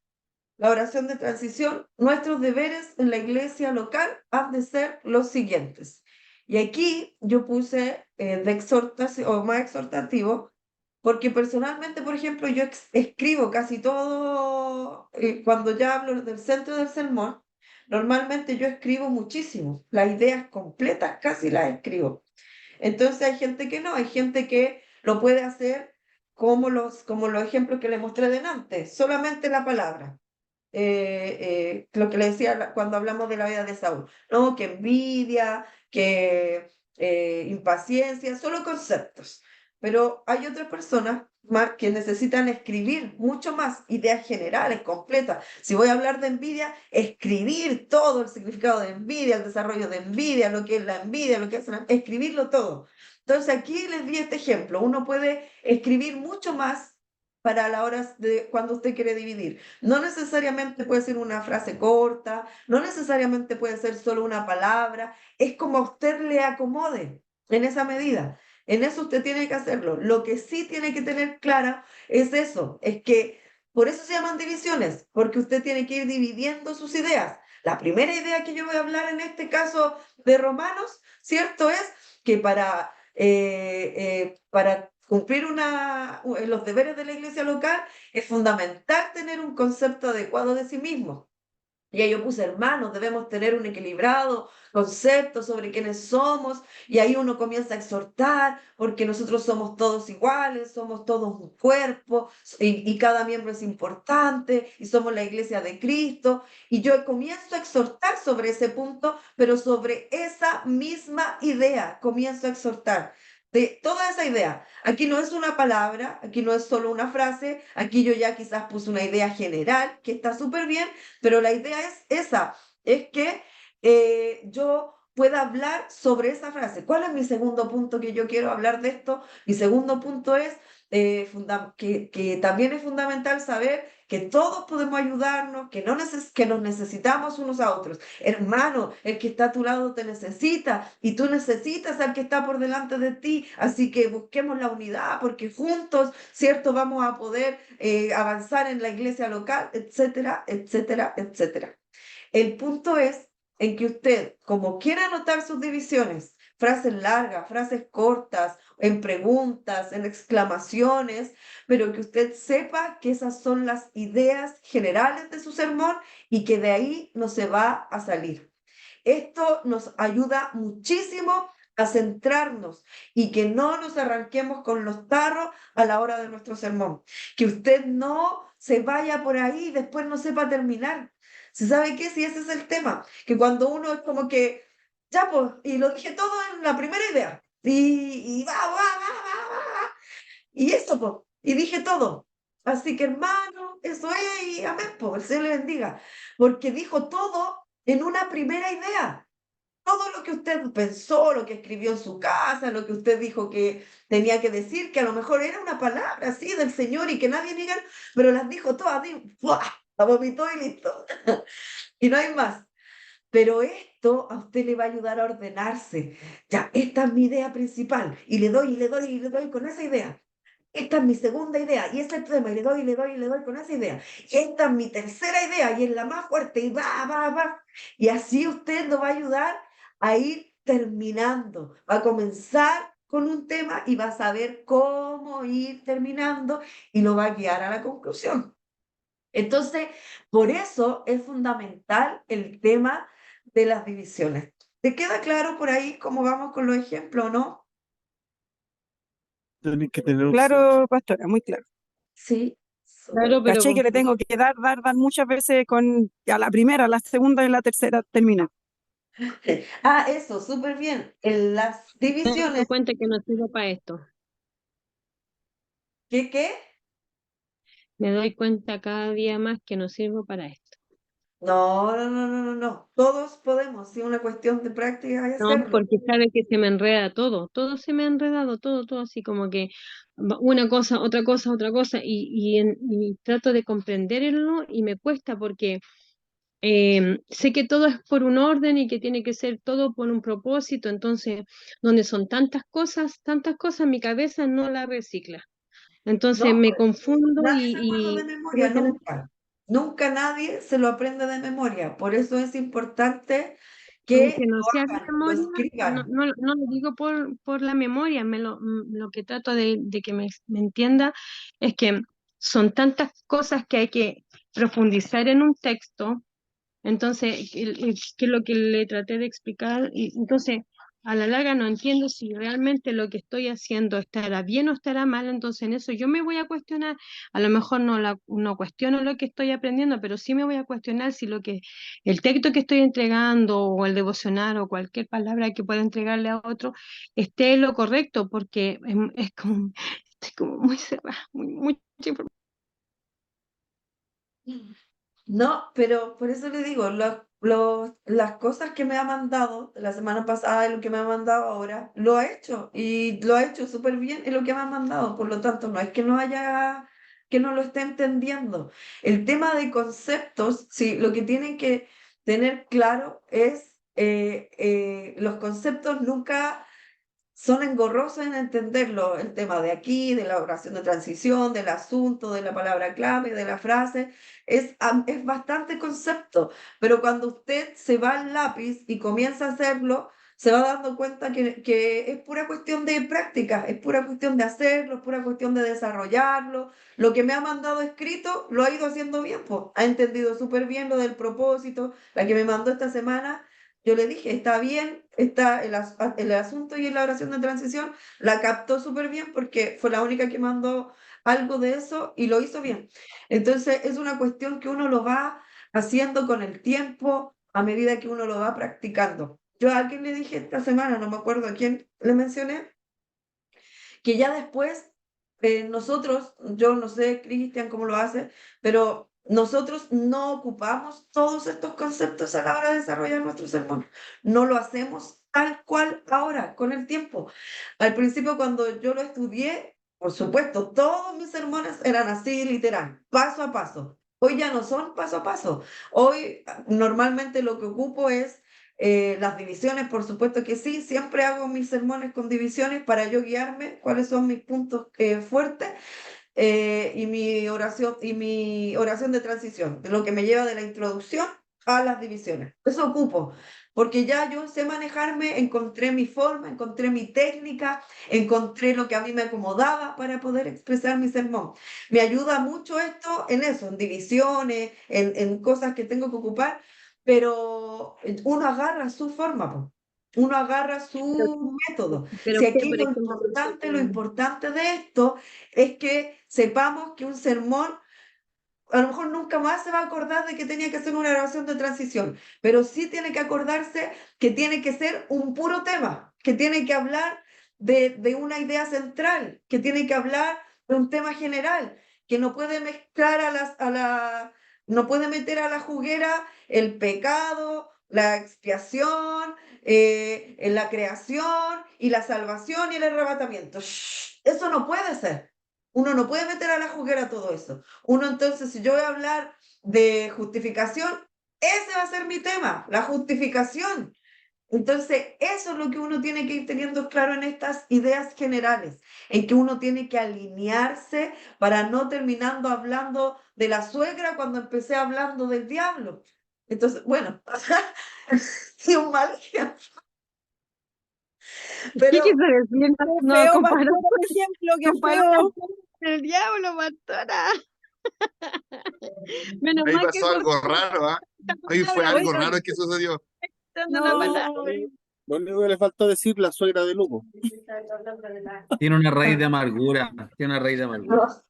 la oración de transición. Nuestros deberes en la iglesia local han de ser los siguientes. Y aquí yo puse de exhortación o más exhortativo, porque personalmente, por ejemplo, yo escribo casi todo, cuando ya hablo del centro del sermón, normalmente yo escribo muchísimo, las ideas completas casi las escribo. Entonces hay gente que no, hay gente que lo puede hacer como los ejemplos que les mostré delante, solamente la palabra. Lo que le decía cuando hablamos de la vida de Saúl, ¿no? Que envidia, que impaciencia, solo conceptos. Pero hay otras personas más que necesitan escribir mucho más, ideas generales, completas. Si voy a hablar de envidia, escribir todo el significado de envidia, el desarrollo de envidia, lo que es la envidia, lo que es escribirlo todo. Entonces aquí les di este ejemplo. Uno puede escribir mucho más para la hora de cuando usted quiere dividir. No necesariamente puede ser una frase corta, no necesariamente puede ser solo una palabra, es como a usted le acomode en esa medida. En eso usted tiene que hacerlo. Lo que sí tiene que tener clara es eso, es que Por eso se llaman divisiones, porque usted tiene que ir dividiendo sus ideas. La primera idea que yo voy a hablar en este caso de Romanos, ¿cierto? Es que para cumplir los deberes de la iglesia local es fundamental tener un concepto adecuado de sí mismo. Y ahí yo puse, hermanos, debemos tener un equilibrado concepto sobre quiénes somos, y ahí uno comienza a exhortar, porque nosotros somos todos iguales, somos todos un cuerpo, y cada miembro es importante, y somos la iglesia de Cristo, y yo comienzo a exhortar sobre ese punto, pero sobre esa misma idea comienzo a exhortar. De toda esa idea. Aquí no es una palabra, aquí no es solo una frase, aquí yo ya quizás puse una idea general que está súper bien, pero la idea es esa, es que yo pueda hablar sobre esa frase. ¿Cuál es mi segundo punto que yo quiero hablar de esto? Mi segundo punto es que también es fundamental saber que todos podemos ayudarnos, que nos necesitamos unos a otros. Hermano, el que está a tu lado te necesita y tú necesitas al que está por delante de ti. Así que busquemos la unidad porque juntos, ¿cierto? Vamos a poder avanzar en la iglesia local, etcétera, etcétera, etcétera. El punto es en que usted, como quiera anotar sus divisiones, frases largas, frases cortas, en preguntas, en exclamaciones, pero que usted sepa que esas son las ideas generales de su sermón y que de ahí no se va a salir. Esto nos ayuda muchísimo a centrarnos y que no nos arranquemos con los tarros a la hora de nuestro sermón. Que usted no se vaya por ahí y después no sepa terminar. ¿Se sabe qué? Si ese es el tema, que cuando uno es como que, ya pues, y lo dije todo en la primera idea, y y eso pues, y dije todo. Así que hermano, eso es, y amén, pues, el Señor le bendiga, porque dijo todo en una primera idea. Todo lo que usted pensó, lo que escribió en su casa, lo que usted dijo que tenía que decir, que a lo mejor era una palabra así del Señor y que nadie diga, pero las dijo todas, ¡buah! La vomitó y listo. Y no hay más. Pero esto a usted le va a ayudar a ordenarse. Ya, esta es mi idea principal. Y le doy, y le doy, y le doy con esa idea. Esta es mi segunda idea. Y ese es el tema. Y le doy, y le doy, y le doy con esa idea. Y esta es mi tercera idea. Y es la más fuerte. Y va. Y así usted lo va a ayudar a ir terminando. Va a comenzar con un tema y va a saber cómo ir terminando y lo va a guiar a la conclusión. Entonces, por eso es fundamental el tema de las divisiones. ¿Te queda claro por ahí cómo vamos con los ejemplos, no? Tenés que tener un Claro, pastora, muy claro. Sí, súper. Claro, pero Caché que le tengo que dar muchas veces con a la primera, a la segunda y la tercera termina. Ah, eso, súper bien. En las me divisiones, doy cuenta que no sirvo para esto. ¿qué? Me doy cuenta cada día más que no sirvo para esto. No. Todos podemos, si es una cuestión de práctica y No, hacerlo. porque sabe que se me enreda todo se me ha enredado, todo, así como que una cosa, otra cosa, y trato de comprenderlo y me cuesta porque sé que todo es por un orden y que tiene que ser todo por un propósito, entonces, donde son tantas cosas, mi cabeza no la recicla. Entonces No, me confundo nadie se acuerda de y memoria, creo que no, nunca. Nunca nadie se lo aprende de memoria. Por eso es importante que aunque no lo sea de hagan, lo memoria, escriban. no lo digo por la memoria, lo que trato de que me entienda es que son tantas cosas que hay que profundizar en un texto, entonces, que es lo que le traté de explicar, y entonces a la larga no entiendo si realmente lo que estoy haciendo estará bien o estará mal, entonces en eso yo me voy a cuestionar, a lo mejor no cuestiono lo que estoy aprendiendo, pero sí me voy a cuestionar si el texto que estoy entregando o el devocional o cualquier palabra que pueda entregarle a otro esté en lo correcto, porque es como, estoy como muy cerrada, mucha información. No, pero por eso le digo, las cosas que me ha mandado la semana pasada y lo que me ha mandado ahora, lo ha hecho y lo ha hecho súper bien en lo que me ha mandado. Por lo tanto, no es que que no lo esté entendiendo. El tema de conceptos, sí, lo que tienen que tener claro es los conceptos nunca son engorrosos en entenderlo, el tema de aquí, de la oración de transición, del asunto, de la palabra clave, de la frase, es bastante concepto, pero cuando usted se va al lápiz y comienza a hacerlo, se va dando cuenta que es pura cuestión de práctica, es pura cuestión de hacerlo, es pura cuestión de desarrollarlo. Lo que me ha mandado escrito lo ha ido haciendo bien, pues. Ha entendido súper bien lo del propósito, la que me mandó esta semana. Yo le dije, está bien, está el asunto y la oración de transición, la captó súper bien porque fue la única que mandó algo de eso y lo hizo bien. Entonces es una cuestión que uno lo va haciendo con el tiempo a medida que uno lo va practicando. Yo a alguien le dije esta semana, no me acuerdo a quién le mencioné, que ya después nosotros, yo no sé, Cristian, cómo lo hace, pero nosotros no ocupamos todos estos conceptos a la hora de desarrollar nuestro sermón. No lo hacemos tal cual ahora, con el tiempo. Al principio, cuando yo lo estudié, por supuesto, todos mis sermones eran así, literal, paso a paso. Hoy ya no son paso a paso. Hoy normalmente lo que ocupo es las divisiones, por supuesto que sí, siempre hago mis sermones con divisiones para yo guiarme cuáles son mis puntos fuertes y mi oración de transición, de lo que me lleva de la introducción a las divisiones. Eso ocupo, porque ya yo sé manejarme, encontré mi forma, encontré mi técnica, encontré lo que a mí me acomodaba para poder expresar mi sermón. Me ayuda mucho esto en eso, en divisiones, en cosas que tengo que ocupar, pero uno agarra su forma, po. Uno agarra su método. Pero Si qué, aquí por ejemplo, lo importante de esto es que sepamos que un sermón a lo mejor nunca más se va a acordar de que tenía que hacer una oración de transición, pero sí tiene que acordarse que tiene que ser un puro tema, que tiene que hablar de una idea central, que tiene que hablar de un tema general, que no puede mezclar no puede meter a la juguera el pecado, la expiación, la creación y la salvación y el arrebatamiento. ¡Shh! Eso no puede ser. Uno no puede meter a la juguera todo eso. Uno entonces, si yo voy a hablar de justificación, ese va a ser mi tema, la justificación. Entonces, eso es lo que uno tiene que ir teniendo claro en estas ideas generales, en que uno tiene que alinearse para no terminando hablando de la suegra cuando empecé hablando del diablo. Entonces, bueno, sí, un mal ejemplo, ¿qué quiso pero decir? Qué No, feo, comparó, pastora, por ejemplo, qué comparó feo. con el diablo, pastora. Menos Ahí mal que pasó algo raro, ¿ah? Ahí fue palabra algo Oiga, raro que sucedió. dando la palabra. no, Lo único que le faltó decir la suegra de Lugo. Tiene una raíz de amargura, tiene una raíz de amargura.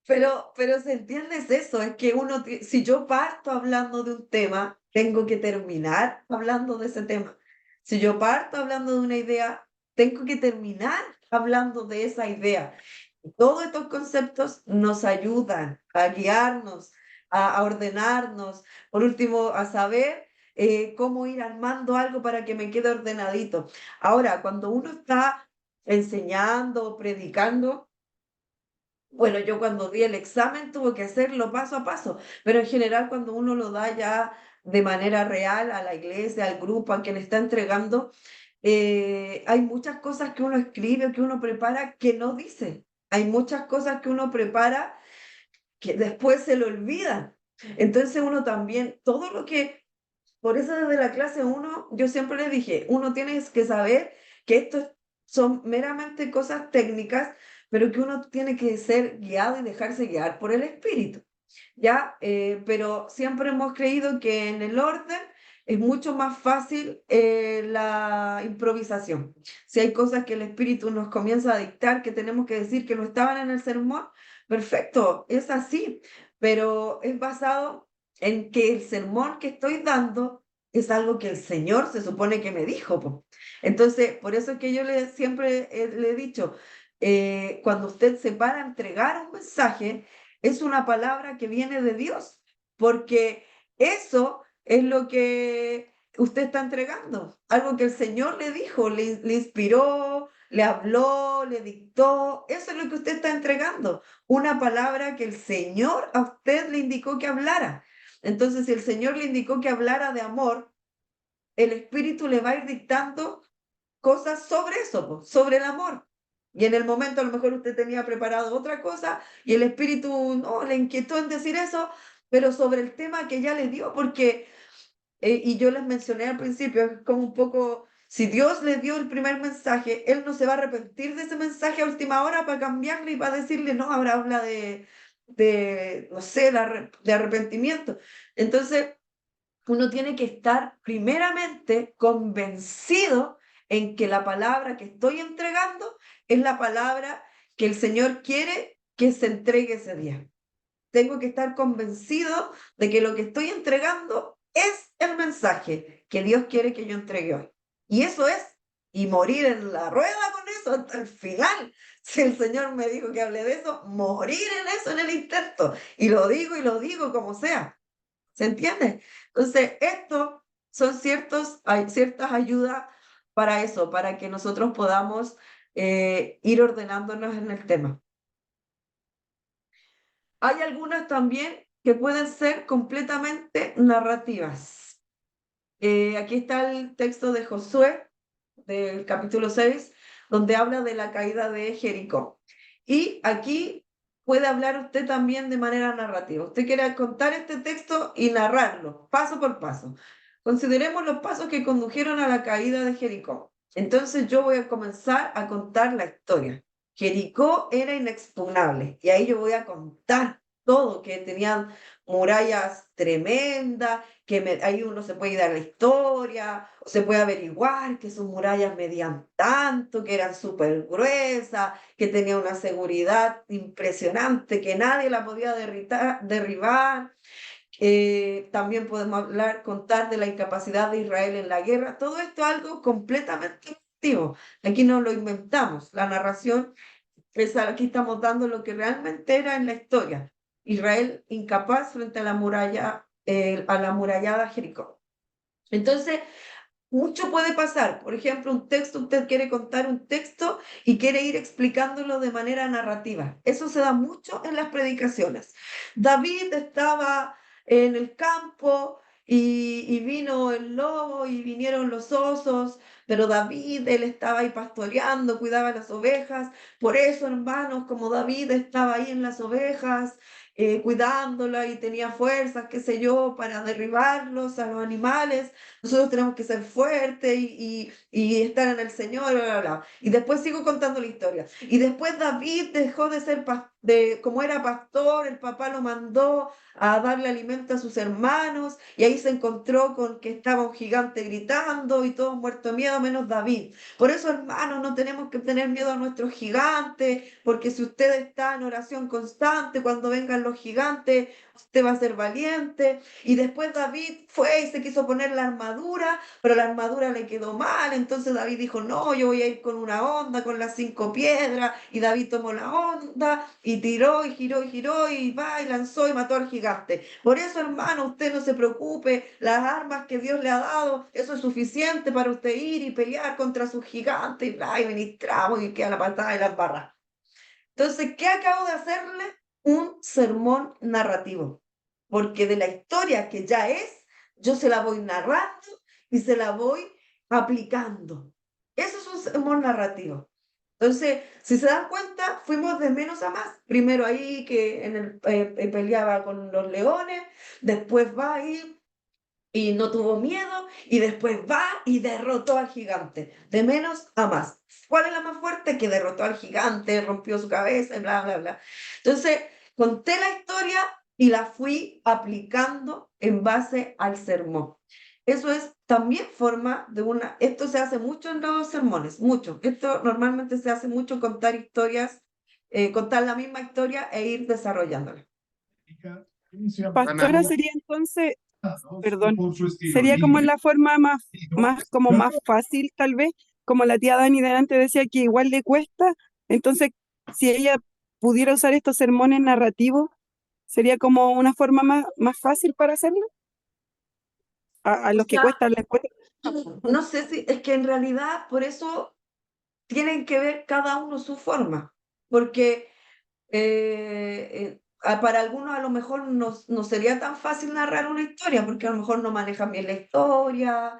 Pero se entiende es eso, es que si yo parto hablando de un tema, tengo que terminar hablando de ese tema. Si yo parto hablando de una idea, tengo que terminar hablando de esa idea. Todos estos conceptos nos ayudan a guiarnos, a ordenarnos, por último, a saber cómo ir armando algo para que me quede ordenadito. Ahora, cuando uno está enseñando o predicando, bueno, yo cuando di el examen tuve que hacerlo paso a paso, pero en general cuando uno lo da ya de manera real a la iglesia, al grupo, a quien está entregando, hay muchas cosas que uno escribe, que uno prepara, que no dice. Hay muchas cosas que uno prepara que después se le olvidan. Entonces uno también, todo lo que, por eso desde la clase uno, yo siempre le dije, uno tiene que saber que esto son meramente cosas técnicas, pero que uno tiene que ser guiado y dejarse guiar por el espíritu, ¿ya? Pero siempre hemos creído que en el orden es mucho más fácil la improvisación. Si hay cosas que el espíritu nos comienza a dictar, que tenemos que decir que no estaban en el sermón, perfecto, es así, pero es basado en que el sermón que estoy dando es algo que el Señor se supone que me dijo, po. Entonces, por eso es que yo siempre le he dicho, cuando usted se para a entregar un mensaje, es una palabra que viene de Dios, porque eso es lo que usted está entregando, algo que el Señor le dijo, le inspiró, le habló, le dictó, eso es lo que usted está entregando, una palabra que el Señor a usted le indicó que hablara. Entonces, si el Señor le indicó que hablara de amor, el Espíritu le va a ir dictando cosas sobre eso, po, sobre el amor. Y en el momento a lo mejor usted tenía preparado otra cosa y el Espíritu no le inquietó en decir eso, pero sobre el tema que ya le dio, porque, y yo les mencioné al principio, es como un poco, si Dios le dio el primer mensaje, Él no se va a arrepentir de ese mensaje a última hora para cambiarle y para decirle, no, ahora habla no sé, de arrepentimiento. Entonces, uno tiene que estar primeramente convencido en que la palabra que estoy entregando es la palabra que el Señor quiere que se entregue ese día. Tengo que estar convencido de que lo que estoy entregando es el mensaje que Dios quiere que yo entregue hoy. Y eso es, y morir en la rueda con eso hasta el final. Si el Señor me dijo que hable de eso, morir en eso en el intento. Y lo digo como sea. ¿Se entiende? Entonces, esto son hay ciertas ayudas para eso, para que nosotros podamos ir ordenándonos en el tema. Hay algunas también que pueden ser completamente narrativas. Aquí está el texto de Josué, del capítulo 6, donde habla de la caída de Jericó. Y aquí puede hablar usted también de manera narrativa. Usted quiere contar este texto y narrarlo, paso por paso. Consideremos los pasos que condujeron a la caída de Jericó. Entonces yo voy a comenzar a contar la historia. Jericó era inexpugnable y ahí yo voy a contar todo, que tenían murallas tremendas, ahí uno se puede ir a la historia, o se puede averiguar que sus murallas medían tanto, que eran súper gruesas, que tenía una seguridad impresionante, que nadie la podía derribar. También podemos contar de la incapacidad de Israel en la guerra. Todo esto es algo completamente activo. Aquí no lo inventamos. La narración aquí estamos dando lo que realmente era en la historia. Israel incapaz frente a la muralla, a la amurallada Jericó. Entonces, mucho puede pasar. Por ejemplo, usted quiere contar un texto y quiere ir explicándolo de manera narrativa. Eso se da mucho en las predicaciones. David estaba en el campo y vino el lobo y vinieron los osos, pero David, él estaba ahí pastoreando, cuidaba las ovejas. Por eso, hermanos, como David estaba ahí en las ovejas, cuidándola y tenía fuerzas, qué sé yo, para derribarlos a los animales. Nosotros tenemos que ser fuertes y estar en el Señor, bla, bla, bla. Y después sigo contando la historia. Y después David dejó de ser como era pastor, el papá lo mandó a darle alimento a sus hermanos y ahí se encontró con que estaba un gigante gritando y todos muertos de miedo menos David. Por eso, hermanos, no tenemos que tener miedo a nuestros gigantes, porque si usted está en oración constante, cuando vengan los gigantes, usted va a ser valiente. Y después David fue y se quiso poner la armadura, pero la armadura le quedó mal. Entonces David dijo, no, yo voy a ir con una onda, con las 5 piedras. Y David tomó la onda y tiró y giró y giró y va y lanzó y mató al gigante. Por eso, hermano, usted no se preocupe. Las armas que Dios le ha dado, eso es suficiente para usted ir y pelear contra sus gigantes. Y ministramos y queda la patada de las barras. Entonces, ¿qué acabo de hacerle? Un sermón narrativo, porque de la historia que ya es, yo se la voy narrando y se la voy aplicando. Eso es un sermón narrativo. Entonces, si se dan cuenta, fuimos de menos a más. Primero ahí que peleaba con los leones, después va ahí y no tuvo miedo, y después va y derrotó al gigante, de menos a más. ¿Cuál es la más fuerte? Que derrotó al gigante, rompió su cabeza, y bla, bla, bla. Entonces, conté la historia y la fui aplicando en base al sermón. Eso es también forma de esto se hace mucho en los sermones, mucho. Esto normalmente se hace mucho contar historias, contar la misma historia e ir desarrollándola. Pastora, sería entonces, perdón, sería como la forma más fácil, tal vez, como la tía Dani delante decía que igual le cuesta. Entonces, si ella pudiera usar estos sermones narrativos, sería como una forma más fácil para hacerlo. A los que Ya. cuesta, les cuesta. No sé si es que en realidad por eso tienen que ver cada uno su forma, porque para algunos a lo mejor no sería tan fácil narrar una historia, porque a lo mejor no manejan bien la historia,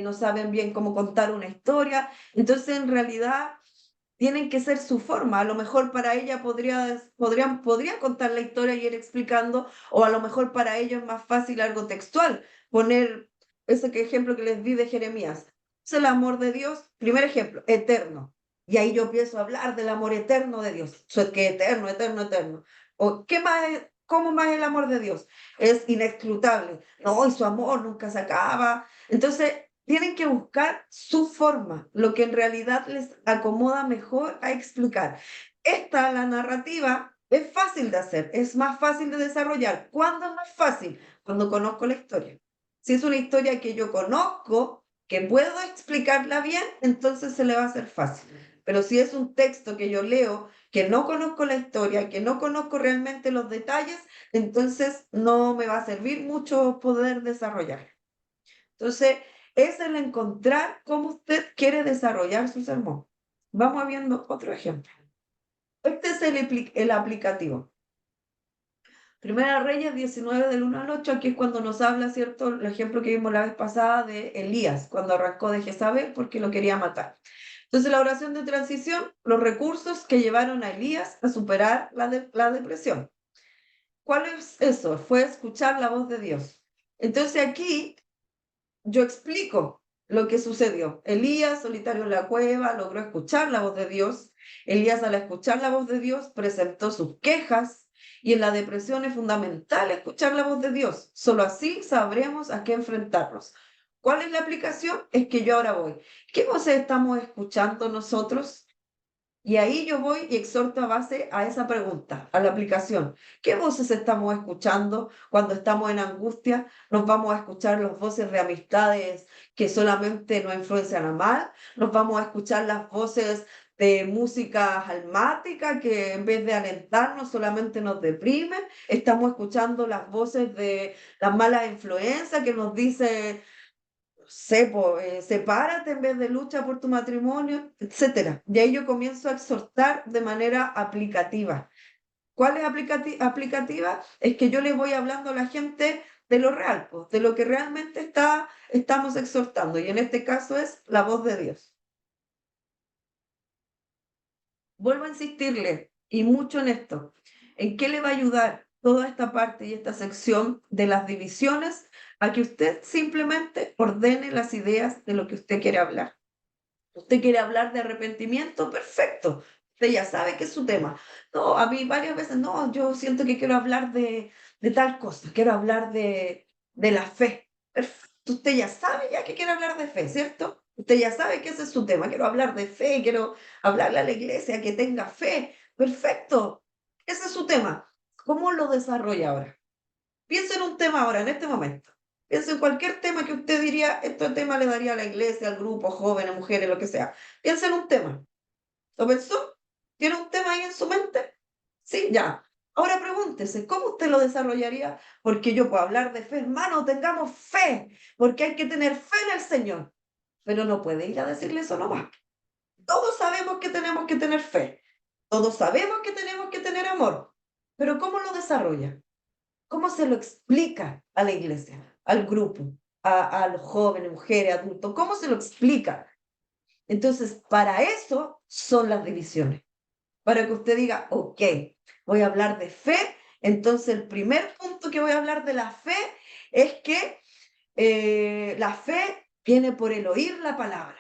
no saben bien cómo contar una historia. Entonces, en realidad, tienen que ser su forma. A lo mejor para ella podría contar la historia y ir explicando, o a lo mejor para ellos es más fácil algo textual, poner ejemplo que les di de Jeremías. Es el amor de Dios, primer ejemplo, eterno. Y ahí yo empiezo a hablar del amor eterno de Dios. Eso es que eterno, eterno, eterno. ¿O qué más es? ¿Cómo más el amor de Dios? Es inescrutable. No, y su amor nunca se acaba. Entonces, tienen que buscar su forma, lo que en realidad les acomoda mejor a explicar. La narrativa, es fácil de hacer, es más fácil de desarrollar. ¿Cuándo es más fácil? Cuando conozco la historia. Si es una historia que yo conozco, que puedo explicarla bien, entonces se le va a hacer fácil. Pero si es un texto que yo leo, que no conozco la historia, que no conozco realmente los detalles, entonces no me va a servir mucho poder desarrollar. Entonces, es el encontrar cómo usted quiere desarrollar su sermón. Vamos viendo otro ejemplo. Este es el aplicativo. Primera Reyes 19 del 1 al 8, aquí es cuando nos habla, ¿cierto? El ejemplo que vimos la vez pasada de Elías, cuando arrancó de Jezabel porque lo quería matar. Entonces, la oración de transición, los recursos que llevaron a Elías a superar la depresión. ¿Cuál es eso? Fue escuchar la voz de Dios. Entonces, aquí yo explico lo que sucedió. Elías, solitario en la cueva, logró escuchar la voz de Dios. Elías, al escuchar la voz de Dios, presentó sus quejas, y en la depresión es fundamental escuchar la voz de Dios. Solo así sabremos a qué enfrentarnos. ¿Cuál es la aplicación? Es que yo ahora voy. ¿Qué voces estamos escuchando nosotros? Y ahí yo voy y exhorto a base a esa pregunta, a la aplicación. ¿Qué voces estamos escuchando cuando estamos en angustia? ¿Nos vamos a escuchar las voces de amistades que solamente nos influencian a mal? ¿Nos vamos a escuchar las voces de música almática que en vez de alentarnos solamente nos deprimen? ¿Estamos escuchando las voces de las malas influencias que nos dicen sepárate en vez de lucha por tu matrimonio, etcétera? Y ahí yo comienzo a exhortar de manera aplicativa. ¿Cuál es aplicativa? Es que yo le voy hablando a la gente de lo real, pues, de lo que realmente estamos exhortando. Y en este caso es la voz de Dios. Vuelvo a insistirle, y mucho en esto, ¿en qué le va a ayudar toda esta parte y esta sección de las divisiones? A que usted simplemente ordene las ideas de lo que usted quiere hablar. ¿Usted quiere hablar de arrepentimiento? Perfecto. Usted ya sabe que es su tema. No, a mí varias veces, no, yo siento que quiero hablar de tal cosa, quiero hablar de la fe. Perfecto. Usted ya sabe ya que quiere hablar de fe, ¿cierto? Usted ya sabe que ese es su tema. Quiero hablar de fe, quiero hablarle a la iglesia que tenga fe. Perfecto. Ese es su tema. ¿Cómo lo desarrolla ahora? Piensa en un tema ahora, en este momento. Piensa en cualquier tema que usted diría, este tema le daría a la iglesia, al grupo, jóvenes, mujeres, lo que sea. Piensa en un tema. ¿Lo pensó? ¿Tiene un tema ahí en su mente? Sí, ya. Ahora pregúntese, ¿cómo usted lo desarrollaría? Porque yo puedo hablar de fe, hermano, tengamos fe, porque hay que tener fe en el Señor. Pero no puede ir a decirle eso nomás. Todos sabemos que tenemos que tener fe. Todos sabemos que tenemos que tener amor. Pero ¿cómo lo desarrolla? ¿Cómo se lo explica a la iglesia, al grupo, a los jóvenes, mujeres, adultos? ¿Cómo se lo explica? Entonces, para eso son las divisiones. Para que usted diga, ok, voy a hablar de fe. Entonces, el primer punto que voy a hablar de la fe es que la fe viene por el oír la palabra.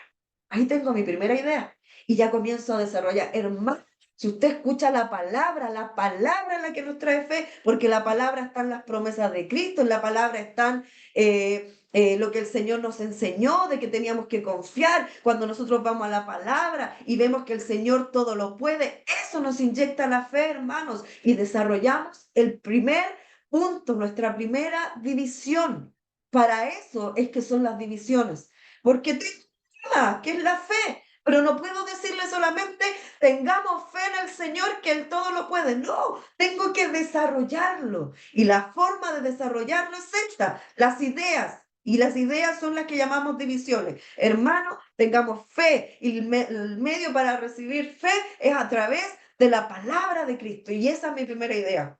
Ahí tengo mi primera idea. Y ya comienzo a desarrollar. Hermano, si usted escucha la palabra es la que nos trae fe, porque la palabra están las promesas de Cristo, en la palabra están lo que el Señor nos enseñó, de que teníamos que confiar cuando nosotros vamos a la palabra y vemos que el Señor todo lo puede. Eso nos inyecta la fe, hermanos, y desarrollamos el primer punto, nuestra primera división. Para eso es que son las divisiones, porque tengo una, que es la fe, pero no puedo decirle solamente tengamos fe en el Señor que Él todo lo puede. No, tengo que desarrollarlo. Y la forma de desarrollarlo es esta, las ideas. Y las ideas son las que llamamos divisiones. Hermano, tengamos fe. Y el medio para recibir fe es a través de la palabra de Cristo. Y esa es mi primera idea.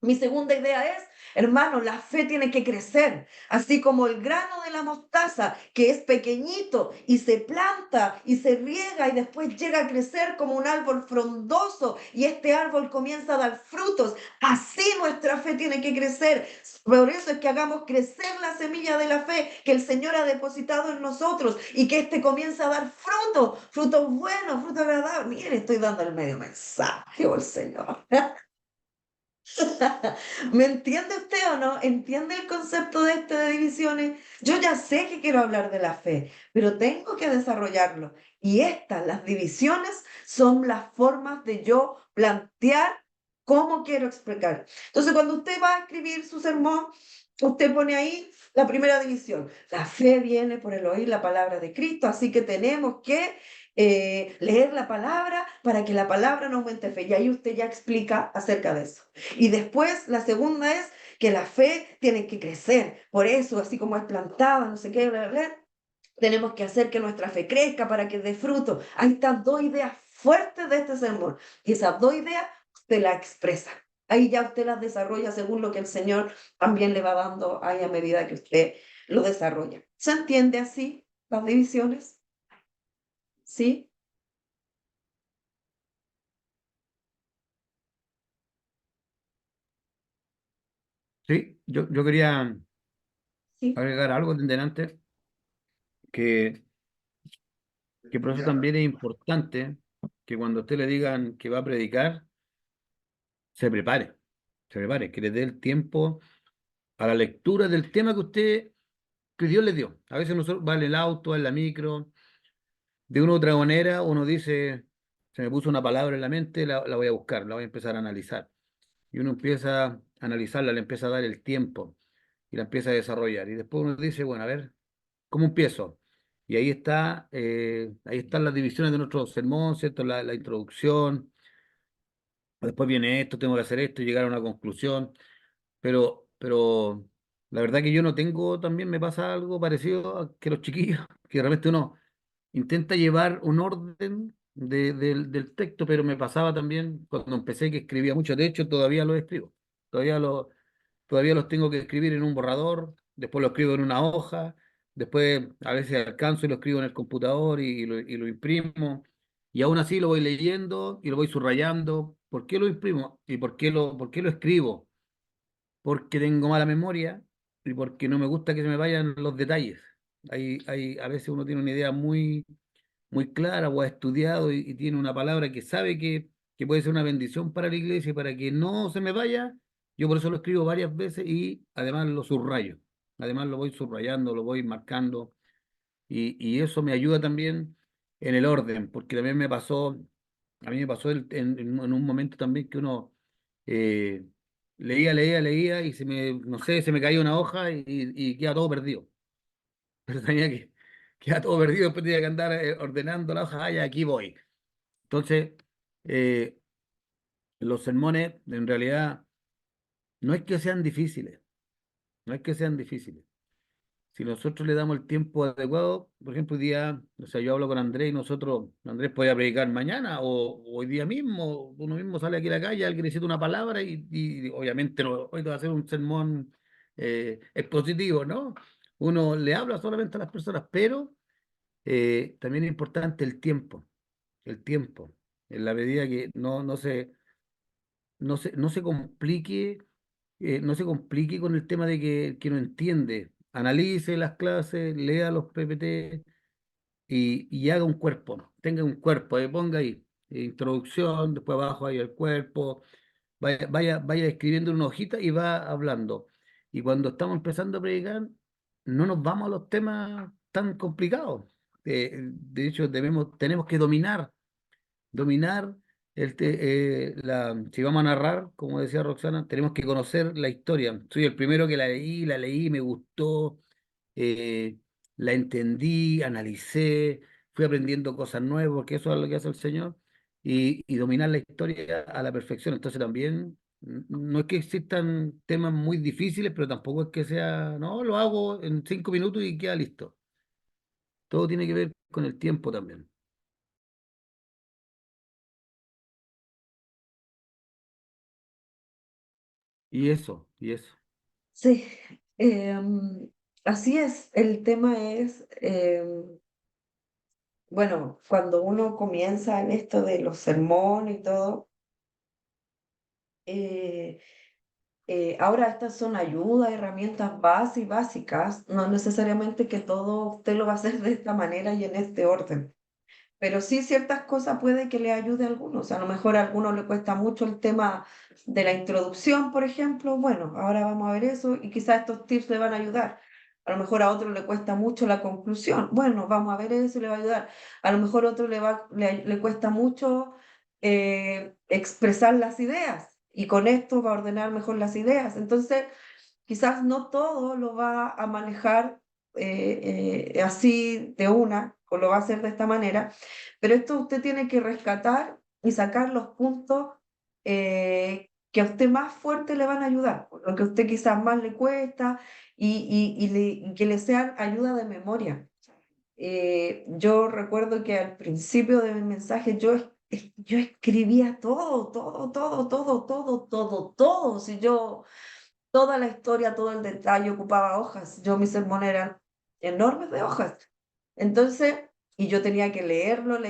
Mi segunda idea es, Hermano, la fe tiene que crecer, así como el grano de la mostaza, que es pequeñito y se planta y se riega y después llega a crecer como un árbol frondoso y este árbol comienza a dar frutos. Así nuestra fe tiene que crecer. Por eso es que hagamos crecer la semilla de la fe que el Señor ha depositado en nosotros y que este comience a dar frutos, frutos buenos, frutos agradables. Mire, estoy dando el medio mensaje, oh el Señor. ¿Me entiende usted o no? ¿Entiende el concepto de este de divisiones? Yo ya sé que quiero hablar de la fe, pero tengo que desarrollarlo. Y estas, las divisiones, son las formas de yo plantear cómo quiero explicar. Entonces, cuando usted va a escribir su sermón, usted pone ahí la primera división. La fe viene por el oír la palabra de Cristo, así que tenemos que leer la palabra para que la palabra nos aumente fe. Y ahí usted ya explica acerca de eso. Y después la segunda es que la fe tiene que crecer. Por eso, así como es plantada, no sé qué, bla, bla, bla, tenemos que hacer que nuestra fe crezca para que dé fruto. Ahí están dos ideas fuertes de este sermón. Y esas dos ideas usted las expresa. Ahí ya usted las desarrolla según lo que el Señor también le va dando ahí a medida que usted lo desarrolla. ¿Se entiende así las divisiones? ¿Sí? Sí, yo quería Sí. agregar algo de delante, que, que por eso también es importante que cuando a usted le digan que va a predicar, se prepare, se prepare, que le dé el tiempo a la lectura del tema que Dios le dio. A veces nosotros va en el auto, va en la micro, de una u otra manera uno dice, se me puso una palabra en la mente, la voy a buscar, la voy a empezar a analizar. Y uno empieza a analizarla, le empieza a dar el tiempo y la empieza a desarrollar. Y después uno dice, bueno, a ver, ¿cómo empiezo? Y ahí están las divisiones de nuestro sermón, ¿cierto? La introducción, después viene esto, tengo que hacer esto y llegar a una conclusión. Pero la verdad que yo no tengo, también me pasa algo parecido a que los chiquillos, que de repente uno intenta llevar un orden del texto, pero me pasaba también cuando empecé que escribía mucho. De hecho, todavía lo escribo. Todavía lo, Todavía los tengo que escribir en un borrador, después lo escribo en una hoja, después a veces alcanzo y lo escribo en el computador y lo imprimo. Y aún así lo voy leyendo y lo voy subrayando. ¿Por qué lo imprimo? ¿Y por qué lo escribo? Porque tengo mala memoria y porque no me gusta que se me vayan los detalles. A veces uno tiene una idea muy clara o ha estudiado y tiene una palabra que sabe que puede ser una bendición para la iglesia y para que no se me vaya, yo por eso lo escribo varias veces y además lo subrayo. Además lo voy subrayando, lo voy marcando y eso me ayuda también en el orden, porque también a mí me pasó en un momento también que uno eh, leía y no sé, se me caía una hoja y queda todo perdido. Pero queda todo perdido, después tenía que andar ordenando la hoja, ah, ya aquí voy. Entonces, eh, los sermones en realidad no es que sean difíciles, no es que sean difíciles. Si nosotros le damos el tiempo adecuado, por ejemplo, hoy día, o sea, yo hablo con Andrés y Andrés puede predicar mañana o hoy día mismo, uno mismo sale aquí a la calle, alguien necesita una palabra y obviamente hoy te va a hacer un sermón expositivo, ¿no? Uno le habla solamente a las personas, pero también es importante el tiempo, en la medida que no se complique, no se complique con el tema de que no entiende. Analice las clases, lea los PPT y haga un cuerpo, tenga un cuerpo, ponga ahí introducción, después abajo hay el cuerpo, vaya escribiendo en una hojita y va hablando. Y cuando estamos empezando a predicar, no nos vamos a los temas tan complicados. De hecho, tenemos que dominar si vamos a narrar, como decía Roxana, tenemos que conocer la historia. Soy el primero que la leí, me gustó, eh, la entendí, analicé, fui aprendiendo cosas nuevas, porque eso es lo que hace el Señor, y dominar la historia a la perfección. Entonces también no es que existan temas muy difíciles, pero tampoco es que sea, no, lo hago en 5 minutos y queda listo. Todo tiene que ver con el tiempo también. Y eso, y eso. Sí, así es. El tema es, bueno, cuando uno comienza en esto de los sermones y todo, eh, ahora estas son ayudas, herramientas básicas, no necesariamente que todo usted lo va a hacer de esta manera y en este orden. Pero sí ciertas cosas puede que le ayude a algunos. A lo mejor a algunos le cuesta mucho el tema de la introducción, por ejemplo. Bueno, ahora vamos a ver eso y quizás estos tips le van a ayudar. A lo mejor a otro le cuesta mucho la conclusión. Bueno, vamos a ver eso y le va a ayudar. A lo mejor a otro le cuesta mucho expresar las ideas y con esto va a ordenar mejor las ideas. Entonces, quizás no todo lo va a manejar así de una, o lo va a hacer de esta manera, pero esto usted tiene que rescatar y sacar los puntos que a usted más fuerte le van a ayudar, lo que a usted quizás más le cuesta y que le sean ayuda de memoria. Yo recuerdo que al principio de mi mensaje yo escribía todo. Si yo toda la historia, todo el detalle ocupaba hojas. Yo mis sermones eran enormes de hojas. Entonces, y yo tenía que leerlo.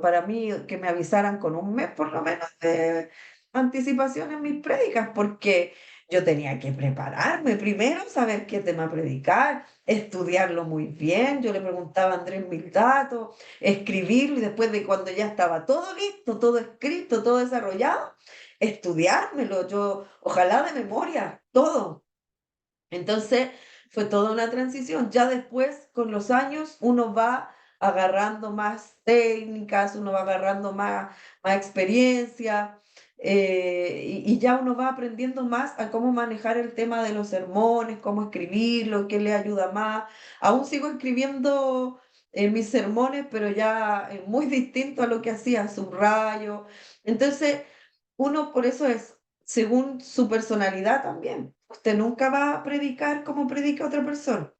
Para mí, que me avisaran con un mes por lo menos de anticipación en mis prédicas, porque yo tenía que prepararme primero, saber qué tema predicar, estudiarlo muy bien. Yo le preguntaba a Andrés mil datos, escribirlo y después de cuando ya estaba todo listo, todo escrito, todo desarrollado, estudiármelo, yo, ojalá de memoria, todo. Entonces, fue toda una transición. Ya después, con los años, uno va agarrando más técnicas, uno va agarrando más experiencia, y ya uno va aprendiendo más a cómo manejar el tema de los sermones, cómo escribirlo, qué le ayuda más. Aún sigo escribiendo mis sermones, pero ya muy distinto a lo que hacía, subrayo. Entonces, uno por eso es, según su personalidad también. Usted nunca va a predicar como predica otra persona.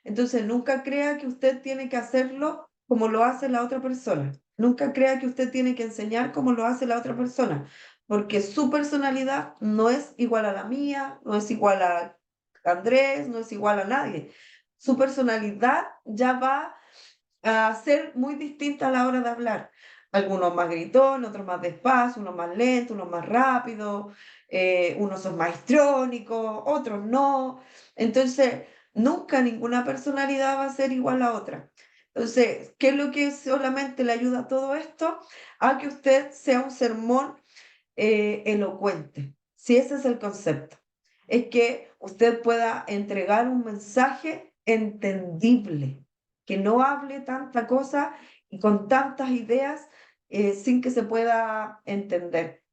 Entonces, nunca crea que usted tiene que hacerlo como lo hace la otra persona. Nunca crea que usted tiene que enseñar como lo hace la otra persona, porque su personalidad no es igual a la mía, no es igual a Andrés, no es igual a nadie. Su personalidad ya va a ser muy distinta a la hora de hablar. Algunos más gritones, otros más despacio, unos más lentos, unos más rápidos, unos son más histriónicos, otros no. Entonces, nunca ninguna personalidad va a ser igual a otra. Entonces, ¿qué es lo que solamente le ayuda a todo esto? A que usted sea un sermón elocuente. Si ese es el concepto, es que usted pueda entregar un mensaje entendible, que no hable tanta cosa y con tantas ideas sin que se pueda entender.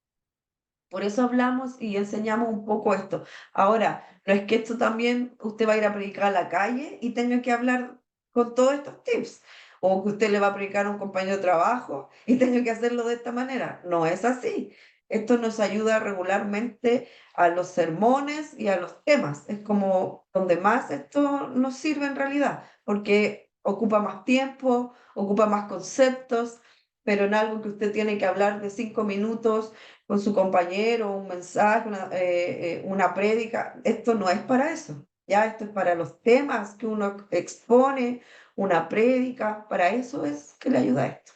Por eso hablamos y enseñamos un poco esto. Ahora, no es que esto también usted va a ir a predicar a la calle y tenga que hablar con todos estos tips, o que usted le va a predicar a un compañero de trabajo y tenga que hacerlo de esta manera. No es así. Esto nos ayuda regularmente a los sermones y a los temas. Es como donde más esto nos sirve en realidad, porque ocupa más tiempo, ocupa más conceptos, pero en algo que usted tiene que hablar de 5 minutos con su compañero, un mensaje, una prédica. Esto no es para eso, ya esto es para los temas que uno expone, una prédica, para eso es que le ayuda esto.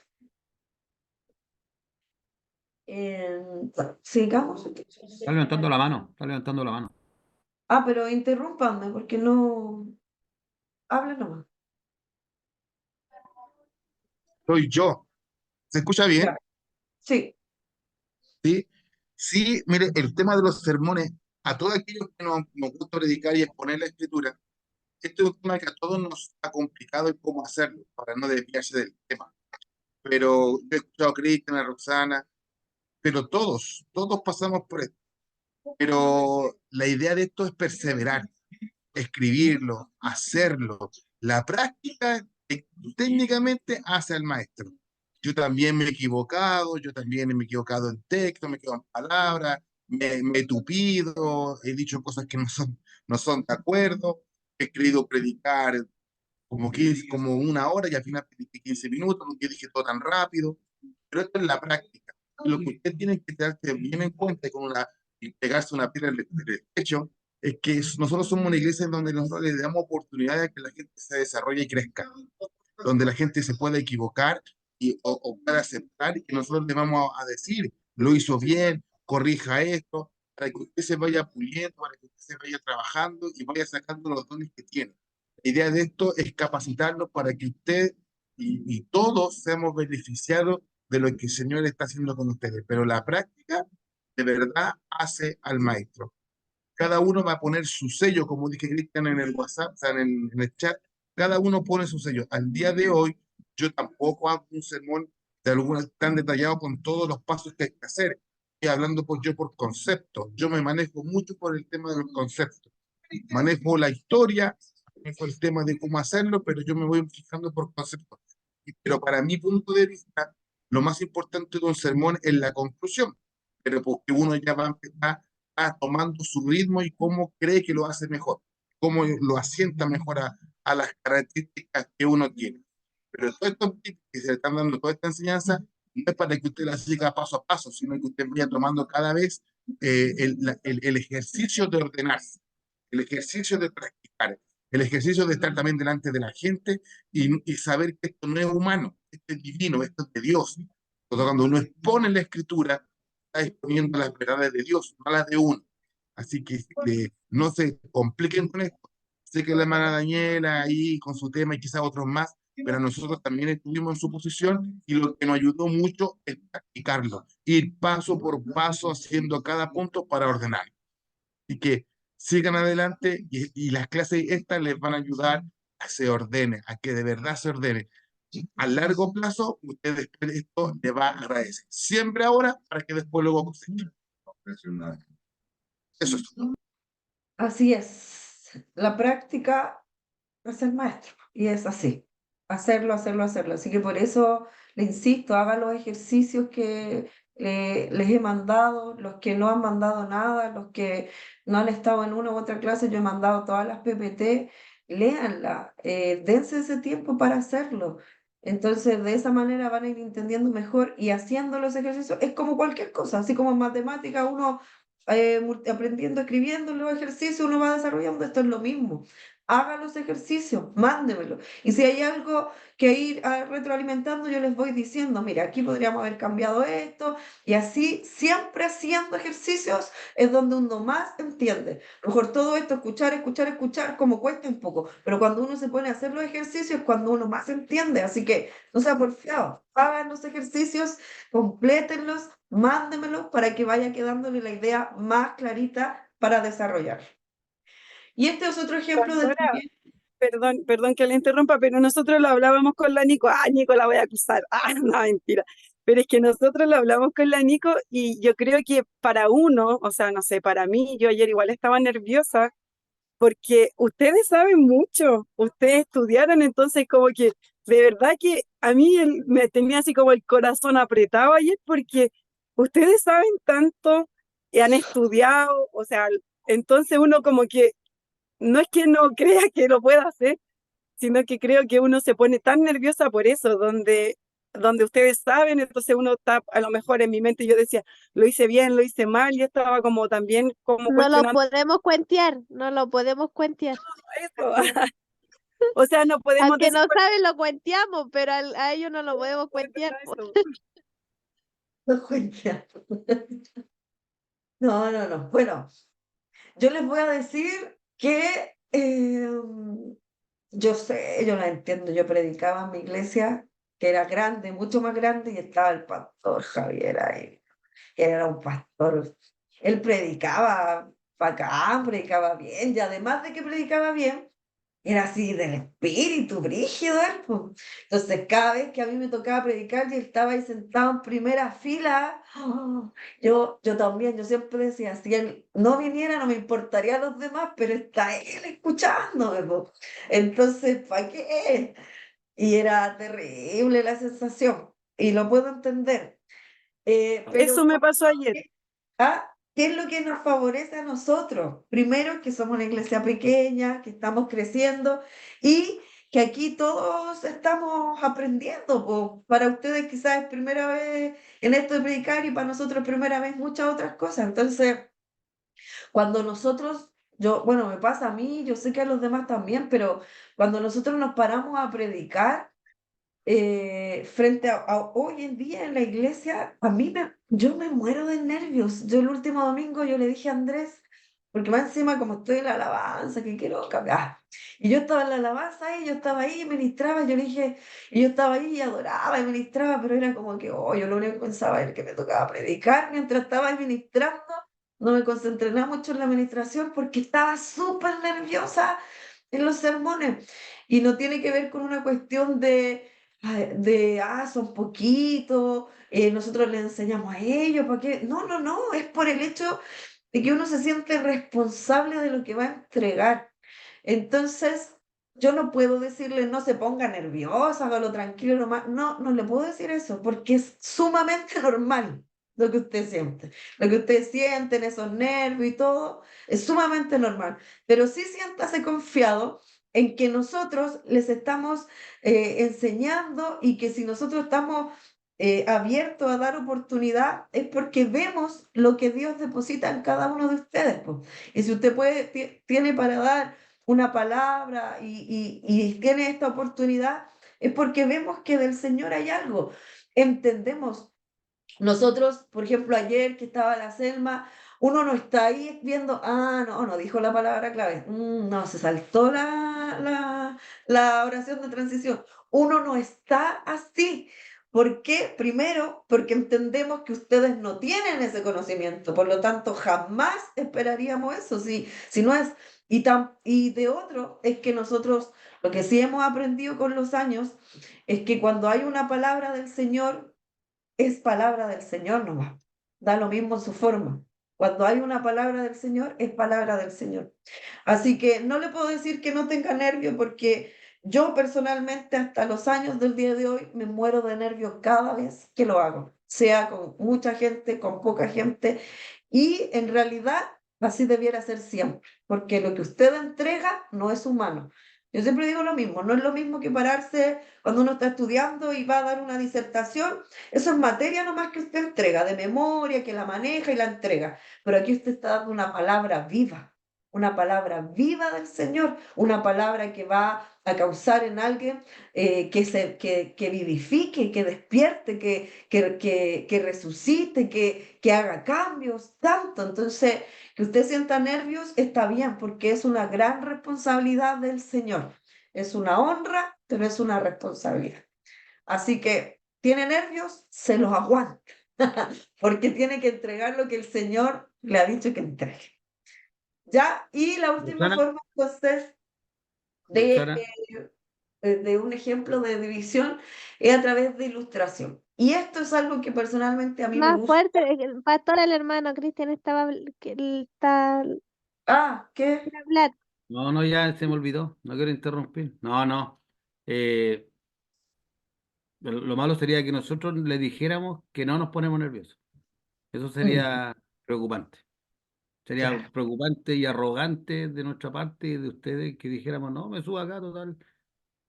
Sigamos. Está levantando la mano, está levantando la mano. Ah, pero interrúmpanme porque no habla nomás. Soy yo. ¿Se escucha bien? Ya. Sí, Sí. Sí, mire, el tema de los sermones, a todos aquellos que nos gusta predicar y exponer la escritura, este es un tema que a todos nos ha complicado el cómo hacerlo, para no desviarse del tema. Pero yo he escuchado a Cristian, a Roxana, pero todos pasamos por esto. Pero la idea de esto es perseverar, escribirlo, hacerlo. La práctica técnicamente hace al maestro. Yo también me he equivocado, yo también me he equivocado en texto, me he equivocado en palabras, me he tupido, he dicho cosas que no son de acuerdo, he querido predicar como 1 hora y al final prediqué 15 minutos, porque dije todo tan rápido, pero esto es la práctica. Lo que usted tiene que darse bien en cuenta con una y pegarse una piedra en el pecho, es que nosotros somos una iglesia en donde nosotros le damos oportunidad de que la gente se desarrolle y crezca, donde la gente se pueda equivocar o pueda aceptar y nosotros le vamos a decir, lo hizo bien, corrija esto, para que usted se vaya puliendo, para que usted se vaya trabajando y vaya sacando los dones que tiene. La idea de esto es capacitarnos para que usted y todos seamos beneficiados de lo que el Señor está haciendo con ustedes, pero la práctica de verdad hace al maestro. Cada uno va a poner su sello, como dije Cristian en el WhatsApp, o sea, en el chat, cada uno pone su sello. Al día de hoy, yo tampoco hago un sermón de alguna tan detallado con todos los pasos que hay que hacer. Estoy hablando yo por concepto. Yo me manejo mucho por el tema del concepto. Manejo la historia, manejo el tema de cómo hacerlo, pero yo me voy fijando por concepto. Pero para mi punto de vista, lo más importante de un sermón es la conclusión, pero porque uno ya va a empezar a tomando su ritmo y cómo cree que lo hace mejor, cómo lo asienta mejor a las características que uno tiene. Pero todos estos tips que se le están dando, toda esta enseñanza, no es para que usted la siga paso a paso, sino que usted vaya tomando cada vez el ejercicio de ordenarse, el ejercicio de practicar, el ejercicio de estar también delante de la gente y saber que esto no es humano, esto es divino, esto es de Dios. Entonces, cuando uno expone la escritura, está exponiendo las verdades de Dios, no las de uno. Así que no se compliquen con esto. Sé que la hermana Daniela ahí con su tema y quizás otros más, pero nosotros también estuvimos en su posición y lo que nos ayudó mucho es practicarlo, ir paso por paso haciendo cada punto para ordenar. Y que sigan adelante y las clases estas les van a ayudar a se ordene, a que de verdad se ordene. A largo plazo, usted después de esto le va a agradecer. Siempre ahora para que después luego cosechen. Eso es todo. Así es. La práctica es el maestro y es así. Hacerlo, hacerlo, hacerlo. Así que por eso le insisto, haga los ejercicios que les he mandado, los que no han mandado nada, los que no han estado en una u otra clase, yo he mandado todas las PPT, léanla, dense ese tiempo para hacerlo. Entonces, de esa manera van a ir entendiendo mejor y haciendo los ejercicios. Es como cualquier cosa, así como en matemática uno aprendiendo, escribiendo los ejercicios, uno va desarrollando, esto es lo mismo. Haga los ejercicios, mándemelo. Y si hay algo que ir retroalimentando, yo les voy diciendo, mira, aquí podríamos haber cambiado esto, y así, siempre haciendo ejercicios, es donde uno más entiende. A lo mejor todo esto, escuchar, escuchar, escuchar, como cuesta un poco, pero cuando uno se pone a hacer los ejercicios, es cuando uno más entiende. Así que no sea porfiado, hagan los ejercicios, complétenlos, mándemelos para que vaya quedándole la idea más clarita para desarrollar. Y este es otro ejemplo de Pastora, perdón que le interrumpa, pero nosotros lo hablábamos con la Nico. Ah, Nico, la voy a acusar. Ah, no, mentira. Pero es que nosotros lo hablamos con la Nico y yo creo que para uno, o sea, no sé, para mí, yo ayer igual estaba nerviosa porque ustedes saben mucho, ustedes estudiaron, entonces como que de verdad que a mí me tenía así como el corazón apretado ayer porque ustedes saben tanto y han estudiado, o sea, entonces uno como que no es que no crea que lo pueda hacer, sino que creo que uno se pone tan nerviosa por eso, donde ustedes saben, entonces uno está, a lo mejor en mi mente yo decía, lo hice bien, lo hice mal, y estaba como también como No lo cuestionando podemos cuentear, no lo podemos cuentear. eso. O sea, no podemos Aunque decir no saben, lo cuenteamos, pero a ellos no lo podemos cuentear. eso. No, cuenta. No. Bueno, yo les voy a decir que yo sé, yo la entiendo. Yo predicaba en mi iglesia, que era grande, mucho más grande, y estaba el pastor Javier ahí. Él era un pastor. Él predicaba bacán, predicaba bien, y además de que predicaba bien, era así del espíritu, brígido él, po. Entonces, cada vez que a mí me tocaba predicar y él estaba ahí sentado en primera fila, yo también, yo siempre decía, si él no viniera, no me importaría a los demás, pero está él escuchándome, po. Entonces, ¿para qué? Y era terrible la sensación, y lo puedo entender. Eso Pero me pasó ayer. ¿qué es lo que nos favorece a nosotros? Primero, que somos una iglesia pequeña, que estamos creciendo y que aquí todos estamos aprendiendo. Po. Para ustedes quizás es primera vez en esto de predicar y para nosotros primera vez muchas otras cosas. Entonces, Cuando nosotros, bueno, me pasa a mí, yo sé que a los demás también, pero cuando nosotros nos paramos a predicar, frente a hoy en día en la iglesia, yo me muero de nervios. Yo el último domingo yo le dije a Andrés, porque más encima como estoy en la alabanza, que quiero cambiar. Y yo estaba en la alabanza y yo estaba ahí, ministraba, yo le dije, y yo estaba ahí y adoraba y ministraba, pero era como que, oh, yo lo único que pensaba era que me tocaba predicar mientras estaba ahí ministrando. No me concentré nada mucho en la administración porque estaba súper nerviosa en los sermones. Y no tiene que ver con una cuestión son poquitos, nosotros les enseñamos a ellos, ¿para qué? No, no, no, es por el hecho de que uno se siente responsable de lo que va a entregar. Entonces, yo no puedo decirle no se ponga nerviosa, hágalo tranquilo nomás. No, no le puedo decir eso, porque es sumamente normal lo que usted siente. Lo que usted siente en esos nervios y todo, es sumamente normal. Pero sí siéntase confiado en que nosotros les estamos enseñando y que si nosotros estamos abiertos a dar oportunidad es porque vemos lo que Dios deposita en cada uno de ustedes, po. Y si usted tiene para dar una palabra y tiene esta oportunidad, es porque vemos que del Señor hay algo. Entendemos. Nosotros, por ejemplo, ayer que estaba la Selma, uno no está ahí viendo, no, no dijo la palabra clave, no, se saltó la oración de transición. Uno no está así. ¿Por qué? Primero, porque entendemos que ustedes no tienen ese conocimiento, por lo tanto, jamás esperaríamos eso, si no es. Y de otro, es que nosotros, lo que sí hemos aprendido con los años, es que cuando hay una palabra del Señor, es palabra del Señor nomás. Da lo mismo en su forma. Cuando hay una palabra del Señor, es palabra del Señor. Así que no le puedo decir que no tenga nervios porque yo personalmente hasta los años del día de hoy me muero de nervios cada vez que lo hago, sea con mucha gente, con poca gente. Y en realidad así debiera ser siempre, porque lo que usted entrega no es humano. Yo siempre digo lo mismo, no es lo mismo que pararse cuando uno está estudiando y va a dar una disertación. Eso es materia nomás que usted entrega, de memoria, que la maneja y la entrega. Pero aquí usted está dando una palabra viva del Señor, una palabra que va a causar en alguien que vivifique, que despierte, que resucite, que haga cambios, tanto. Entonces, que usted sienta nervios está bien, porque es una gran responsabilidad del Señor. Es una honra, pero es una responsabilidad. Así que, ¿tiene nervios? Se los aguanta, porque tiene que entregar lo que el Señor le ha dicho que entregue. ¿Ya? Y la última Roxana, forma, entonces, de, Roxana, de un ejemplo de división es a través de ilustración. Y esto es algo que personalmente a mí me Más gusta. fuerte, el pastor, el hermano Cristian estaba, que él está, ¿Qué? quiere hablar. no, no, ya se me olvidó, no quiero interrumpir. No, no. Eh, lo malo sería que nosotros le dijéramos que no nos ponemos nerviosos. Eso sería preocupante. Sería Ya. preocupante y arrogante de nuestra parte y de ustedes que dijéramos, no, me subo acá, total.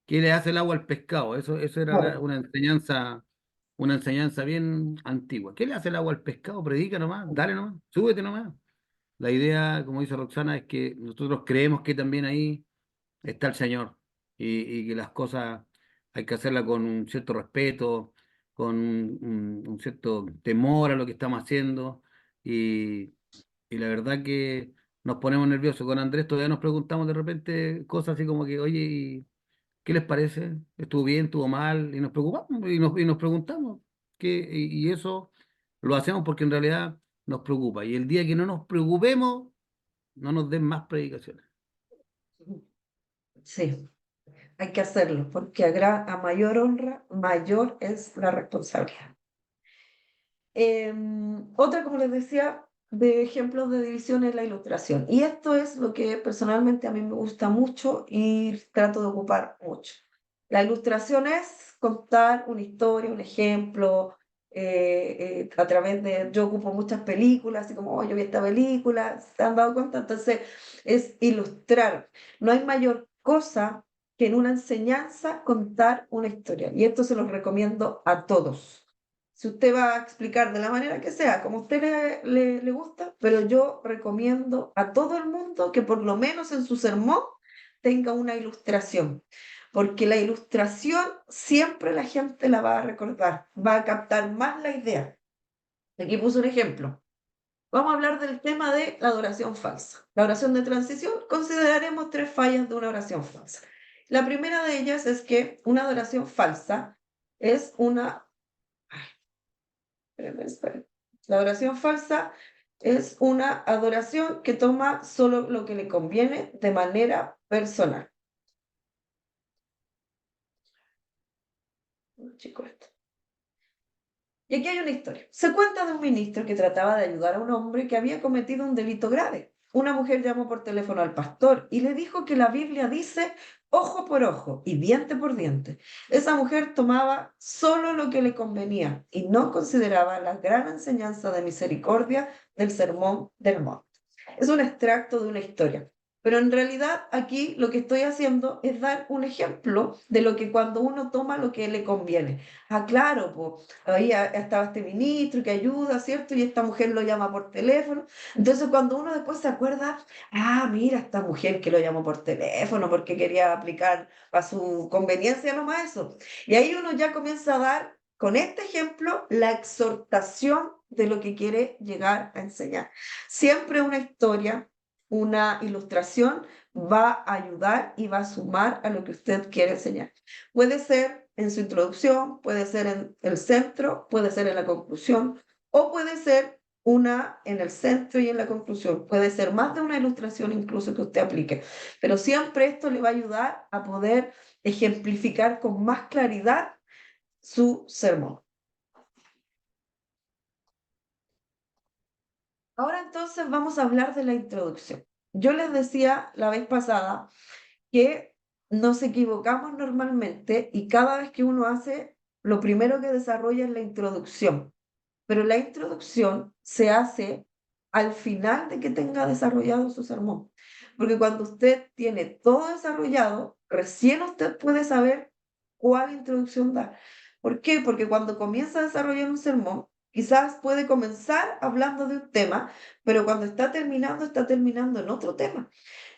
¿Qué le hace el agua al pescado? Eso era Claro. una enseñanza bien antigua. ¿Qué le hace el agua al pescado? Predica nomás, dale nomás, súbete nomás. La idea, como dice Roxana, es que nosotros creemos que también ahí está el Señor y que las cosas hay que hacerlas con un cierto respeto, con un cierto temor a lo que estamos haciendo y la verdad que nos ponemos nerviosos. Con Andrés todavía nos preguntamos de repente cosas así como que, oye, ¿y qué les parece? ¿Estuvo bien? ¿Estuvo mal? Y nos preocupamos y nos preguntamos. Y eso lo hacemos porque en realidad nos preocupa. Y el día que no nos preocupemos, no nos den más predicaciones. Sí, hay que hacerlo, porque a mayor honra, mayor es la responsabilidad. Otra, como les decía, de ejemplos de división es la ilustración. Y esto es lo que personalmente a mí me gusta mucho y trato de ocupar mucho. La ilustración es contar una historia, un ejemplo, a través de, yo ocupo muchas películas, así como, oh, yo vi esta película, ¿se han dado cuenta? Entonces, es ilustrar. No hay mayor cosa que en una enseñanza contar una historia. Y esto se los recomiendo a todos. si usted va a explicar de la manera que sea, como a usted le gusta, pero yo recomiendo a todo el mundo que por lo menos en su sermón tenga una ilustración, porque la ilustración siempre la gente la va a recordar, va a captar más la idea. Aquí puse un ejemplo. Vamos a hablar del tema de la adoración falsa. La oración de transición, consideraremos 3 fallas de una oración falsa. La primera de ellas es que una adoración falsa es una... Ay, espérenme. La adoración falsa es una adoración que toma solo lo que le conviene de manera personal. Chico, esto. Y aquí hay una historia. Se cuenta de un ministro que trataba de ayudar a un hombre que había cometido un delito grave. Una mujer llamó por teléfono al pastor y le dijo que la Biblia dice ojo por ojo y diente por diente. Esa mujer tomaba solo lo que le convenía y no consideraba la gran enseñanza de misericordia del Sermón del Monte. Es un extracto de una historia. Pero en realidad aquí lo que estoy haciendo es dar un ejemplo de lo que cuando uno toma lo que le conviene. Ah, claro, pues ahí estaba este ministro que ayuda, ¿cierto? Y esta mujer lo llama por teléfono. Entonces cuando uno después se acuerda, ah, mira, esta mujer que lo llamó por teléfono porque quería aplicar a su conveniencia nomás eso. Y ahí uno ya comienza a dar, con este ejemplo, la exhortación de lo que quiere llegar a enseñar. Siempre una historia, una ilustración va a ayudar y va a sumar a lo que usted quiere enseñar. Puede ser en su introducción, puede ser en el centro, puede ser en la conclusión, o puede ser una en el centro y en la conclusión. Puede ser más de una ilustración incluso que usted aplique, pero siempre esto le va a ayudar a poder ejemplificar con más claridad su sermón. Ahora entonces vamos a hablar de la introducción. Yo les decía la vez pasada que nos equivocamos normalmente y cada vez que uno hace, lo primero que desarrolla es la introducción, pero la introducción se hace al final de que tenga desarrollado su sermón, porque cuando usted tiene todo desarrollado, recién usted puede saber cuál introducción da. ¿Por qué? Porque cuando comienza a desarrollar un sermón, quizás puede comenzar hablando de un tema, pero cuando está terminando en otro tema.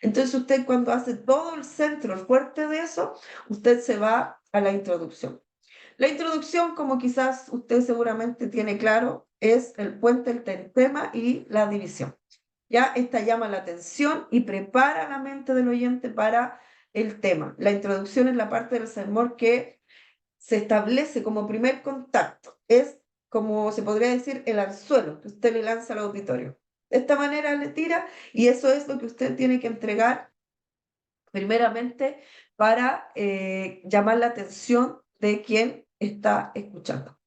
Entonces usted cuando hace todo el centro, el fuerte de eso, usted se va a la introducción. La introducción, como quizás usted seguramente tiene claro, es el puente entre el tema y la división. Ya esta llama la atención y prepara la mente del oyente para el tema. La introducción es la parte del sermón que se establece como primer contacto. Es como se podría decir el anzuelo que usted le lanza al auditorio. De esta manera le tira y eso es lo que usted tiene que entregar primeramente para llamar la atención de quien está escuchando.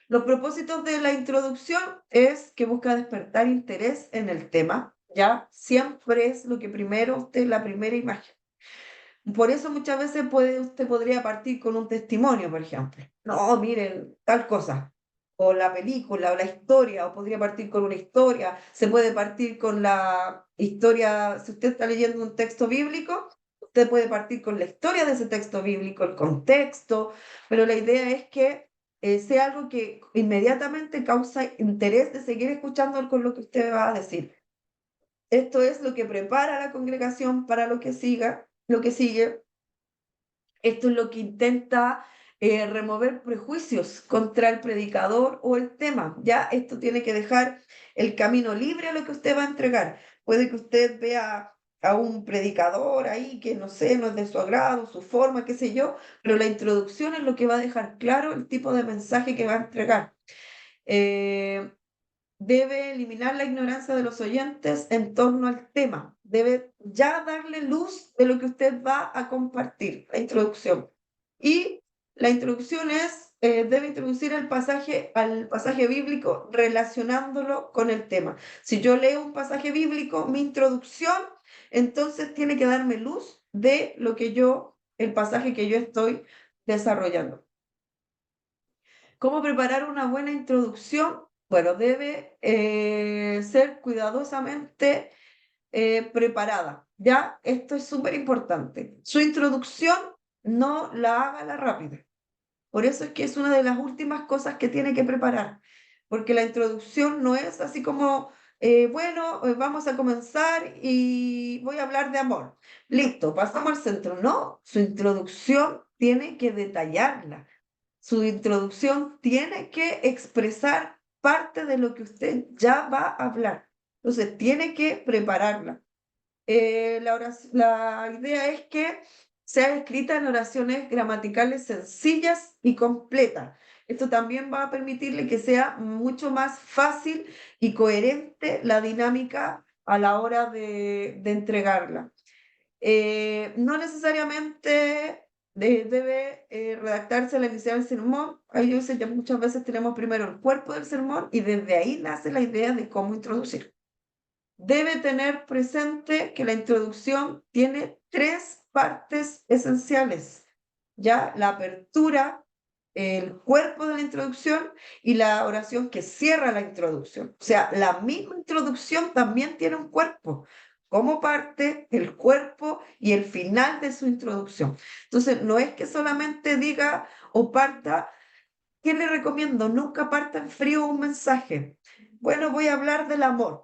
Los propósitos de la introducción es que busca despertar interés en el tema, ¿ya? Siempre es lo que primero usted, la primera imagen. Por eso muchas veces usted podría partir con un testimonio, por ejemplo. No, miren, tal cosa. O la película, o la historia, o podría partir con una historia. Se puede partir con la historia, si usted está leyendo un texto bíblico, usted puede partir con la historia de ese texto bíblico, el contexto, pero la idea es que sea algo que inmediatamente causa interés de seguir escuchando con lo que usted va a decir. Esto es lo que prepara a la congregación para lo que sigue. Esto es lo que intenta remover prejuicios contra el predicador o el tema. Ya esto tiene que dejar el camino libre a lo que usted va a entregar. Puede que usted vea a un predicador ahí que no sé, no es de su agrado, su forma, qué sé yo, pero la introducción es lo que va a dejar claro el tipo de mensaje que va a entregar. Debe eliminar la ignorancia de los oyentes en torno al tema. Debe ya darle luz de lo que usted va a compartir, la introducción. Y la introducción debe introducir al pasaje bíblico relacionándolo con el tema. Si yo leo un pasaje bíblico, mi introducción, entonces tiene que darme luz de el pasaje que yo estoy desarrollando. ¿Cómo preparar una buena introducción? Bueno, debe ser cuidadosamente preparada. ¿Ya? Esto es súper importante. Su introducción no la haga a la rápida. Por eso es que es una de las últimas cosas que tiene que preparar, porque la introducción no es así como, vamos a comenzar y voy a hablar de amor. Listo, pasamos al centro. No, su introducción tiene que detallarla. Su introducción tiene que expresar parte de lo que usted ya va a hablar. Entonces, tiene que prepararla. La idea es que sea escrita en oraciones gramaticales sencillas y completas. Esto también va a permitirle que sea mucho más fácil y coherente la dinámica a la hora de entregarla. No necesariamente debe redactarse la inicial del sermón. Ahí yo sé que muchas veces tenemos primero el cuerpo del sermón y desde ahí nace la idea de cómo introducir. Debe tener presente que la introducción tiene 3 partes esenciales, ya la apertura, el cuerpo de la introducción y la oración que cierra la introducción. O sea, la misma introducción también tiene un cuerpo como parte, el cuerpo y el final de su introducción. Entonces, no es que solamente diga o parta. ¿Qué le recomiendo? Nunca parta en frío un mensaje. Bueno, voy a hablar del amor.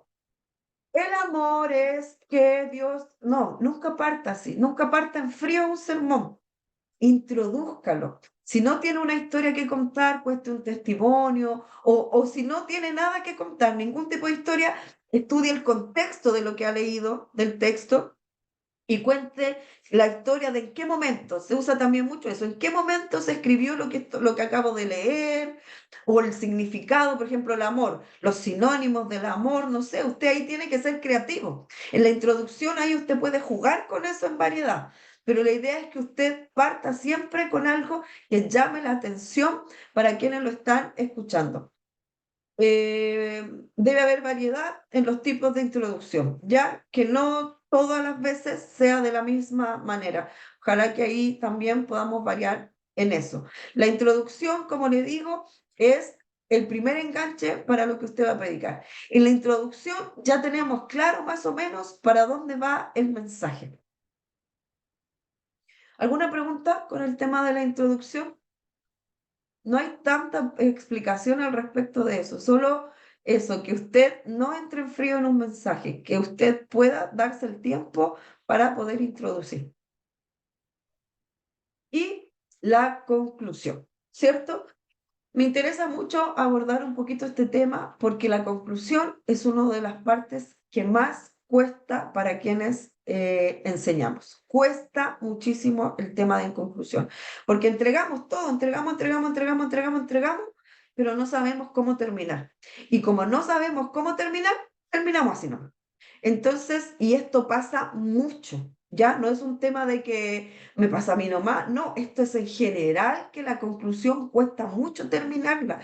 El amor es que Dios, no, nunca parta así, nunca parta en frío un sermón, introdúzcalo. Si no tiene una historia que contar, cueste un testimonio, o si no tiene nada que contar, ningún tipo de historia, estudie el contexto de lo que ha leído del texto y cuente la historia de en qué momento, se usa también mucho eso, en qué momento se escribió lo que acabo de leer, o el significado, por ejemplo, el amor, los sinónimos del amor, no sé, usted ahí tiene que ser creativo. En la introducción ahí usted puede jugar con eso en variedad, pero la idea es que usted parta siempre con algo que llame la atención para quienes lo están escuchando. Debe haber variedad en los tipos de introducción, ya que no todas las veces sea de la misma manera. Ojalá que ahí también podamos variar en eso. La introducción, como le digo, es el primer enganche para lo que usted va a predicar. En la introducción ya tenemos claro más o menos para dónde va el mensaje. ¿Alguna pregunta con el tema de la introducción? No hay tanta explicación al respecto de eso, solo eso, que usted no entre en frío en un mensaje, que usted pueda darse el tiempo para poder introducir. Y la conclusión, ¿cierto? Me interesa mucho abordar un poquito este tema porque la conclusión es una de las partes que más cuesta para quienes enseñamos. Cuesta muchísimo el tema de conclusión, porque entregamos todo, entregamos, pero no sabemos cómo terminar. Y como no sabemos cómo terminar, terminamos así nomás. Entonces, y esto pasa mucho. Ya no es un tema de que me pasa a mí nomás, no, esto es en general que la conclusión cuesta mucho terminarla,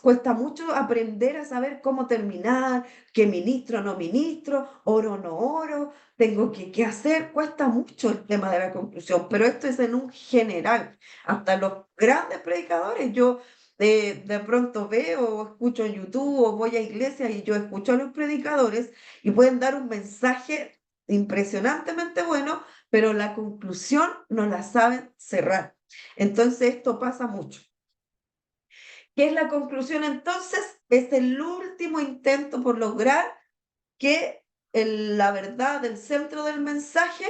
cuesta mucho aprender a saber cómo terminar, qué ministro, no ministro, oro, no oro, tengo que qué hacer, cuesta mucho el tema de la conclusión, pero esto es en un general, hasta los grandes predicadores, yo de pronto veo o escucho en YouTube o voy a iglesias y yo escucho a los predicadores y pueden dar un mensaje impresionantemente bueno, pero la conclusión no la saben cerrar. Entonces esto pasa mucho. ¿Qué es la conclusión entonces? Es el último intento por lograr que la verdad del centro del mensaje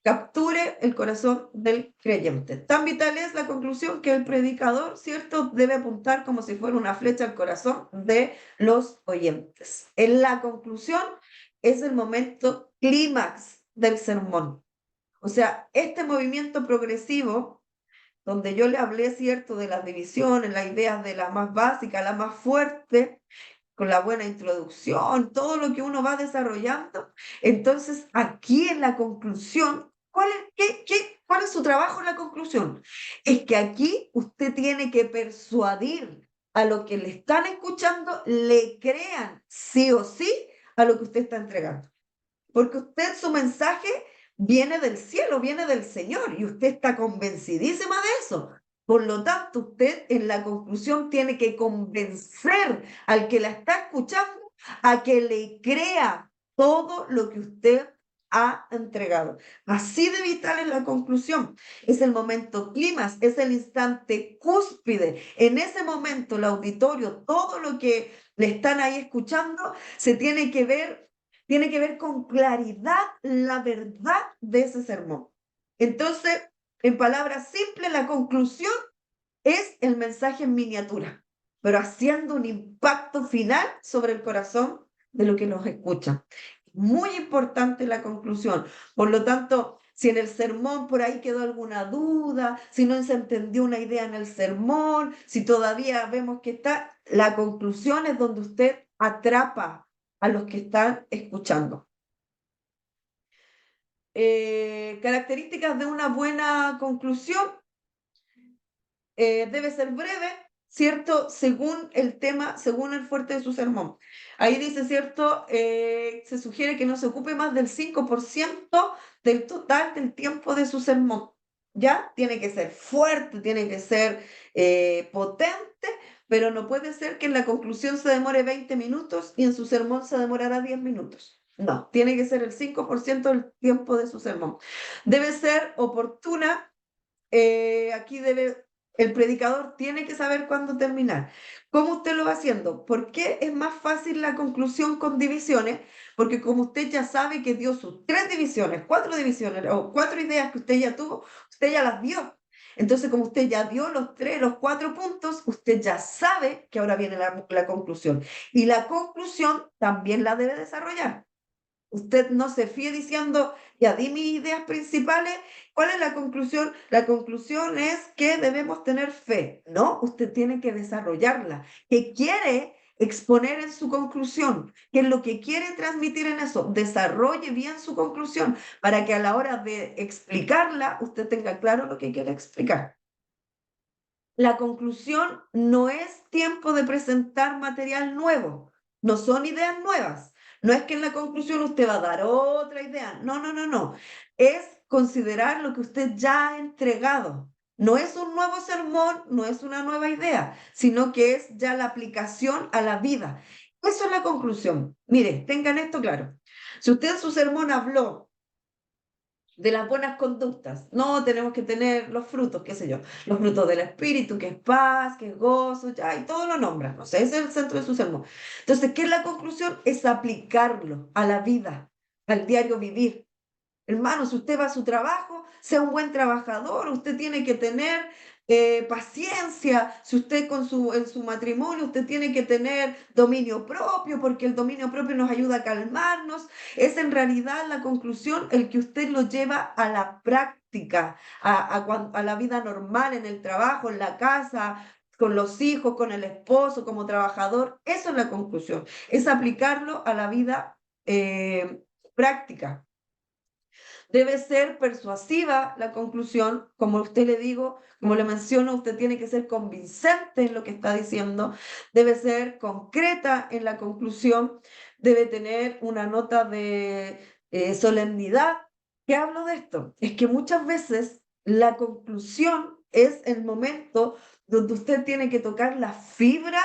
capture el corazón del creyente. Tan vital es la conclusión que el predicador, ¿cierto?, debe apuntar como si fuera una flecha al corazón de los oyentes. En la conclusión es el momento clímax del sermón. O sea, este movimiento progresivo, donde yo le hablé, ¿cierto?, de las divisiones, las ideas de la más básica, la más fuerte, con la buena introducción, todo lo que uno va desarrollando. Entonces, aquí en la conclusión, ¿cuál es su trabajo en la conclusión? Es que aquí usted tiene que persuadir a los que le están escuchando, le crean sí o sí a lo que usted está entregando. Porque usted, su mensaje viene del cielo, viene del Señor, y usted está convencidísima de eso. Por lo tanto, usted en la conclusión tiene que convencer al que la está escuchando a que le crea todo lo que usted ha entregado. Así de vital es la conclusión. Es el momento clímax, es el instante cúspide. En ese momento el auditorio, todo lo que le están ahí escuchando, se tiene que ver con claridad la verdad de ese sermón. Entonces, en palabras simples, la conclusión es el mensaje en miniatura, pero haciendo un impacto final sobre el corazón de lo que nos escucha. Muy importante la conclusión. Por lo tanto, si en el sermón por ahí quedó alguna duda, si no se entendió una idea en el sermón, si todavía vemos que está, la conclusión es donde usted atrapa a los que están escuchando. Características de una buena conclusión. Debe ser breve, ¿cierto? Según el tema, según el fuerte de su sermón. Ahí dice, ¿cierto? Se sugiere que no se ocupe más del 5% del total del tiempo de su sermón. ¿Ya? Tiene que ser fuerte, tiene que ser potente, pero no puede ser que en la conclusión se demore 20 minutos y en su sermón se demorará 10 minutos. No, tiene que ser el 5% del tiempo de su sermón. Debe ser oportuna. Aquí el predicador tiene que saber cuándo terminar. ¿Cómo usted lo va haciendo? ¿Por qué es más fácil la conclusión con divisiones? Porque como usted ya sabe que dio sus 3 divisiones, 4 divisiones o 4 ideas que usted ya tuvo, usted ya las dio. Entonces, como usted ya dio los 4 puntos, usted ya sabe que ahora viene la conclusión. Y la conclusión también la debe desarrollar. Usted no se fíe diciendo, ya di mis ideas principales. ¿Cuál es la conclusión? La conclusión es que debemos tener fe. No, usted tiene que desarrollarla. ¿Qué quiere exponer en su conclusión? ¿Qué es lo que quiere transmitir en eso? Desarrolle bien su conclusión para que a la hora de explicarla, usted tenga claro lo que quiere explicar. La conclusión no es tiempo de presentar material nuevo, no son ideas nuevas. No es que en la conclusión usted va a dar otra idea. No, no, no, no. Es considerar lo que usted ya ha entregado. No es un nuevo sermón, no es una nueva idea, sino que es ya la aplicación a la vida. Eso es la conclusión. Mire, tengan esto claro. Si usted en su sermón habló de las buenas conductas, no tenemos que tener los frutos, qué sé yo, los frutos del espíritu, que es paz, que es gozo, ya, y todo lo nombra, no sé, ese es el centro de su sermón. Entonces, ¿qué es la conclusión? Es aplicarlo a la vida, al diario vivir. Hermano, si usted va a su trabajo, sea un buen trabajador, usted tiene que tener paciencia. Si usted en su matrimonio, usted tiene que tener dominio propio, porque el dominio propio nos ayuda a calmarnos. Es en realidad la conclusión el que usted lo lleva a la práctica, a la vida normal, en el trabajo, en la casa, con los hijos, con el esposo, como trabajador. Eso es la conclusión, es aplicarlo a la vida práctica. Debe ser persuasiva la conclusión, como usted le digo, como le menciono, usted tiene que ser convincente en lo que está diciendo, debe ser concreta en la conclusión, debe tener una nota de solemnidad. ¿Qué hablo de esto? Es que muchas veces la conclusión es el momento donde usted tiene que tocar la fibra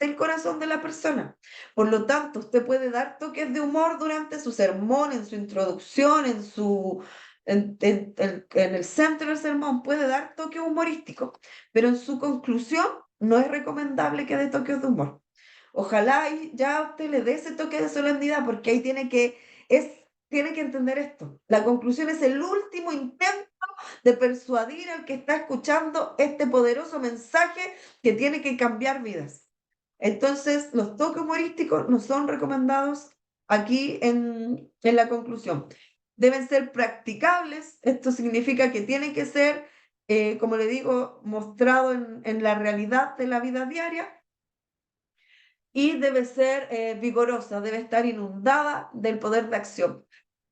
del corazón de la persona. Por lo tanto, usted puede dar toques de humor durante su sermón, en su introducción, en el centro del sermón, puede dar toques humorísticos, pero en su conclusión no es recomendable que dé toques de humor. Ojalá ya usted le dé ese toque de solemnidad, porque ahí tiene que entender esto. La conclusión es el último intento de persuadir al que está escuchando este poderoso mensaje que tiene que cambiar vidas. Entonces, los toques humorísticos no son recomendados aquí en la conclusión. Deben ser practicables. Esto significa que tienen que ser, como le digo, mostrado en la realidad de la vida diaria. Y debe ser vigorosa, debe estar inundada del poder de acción.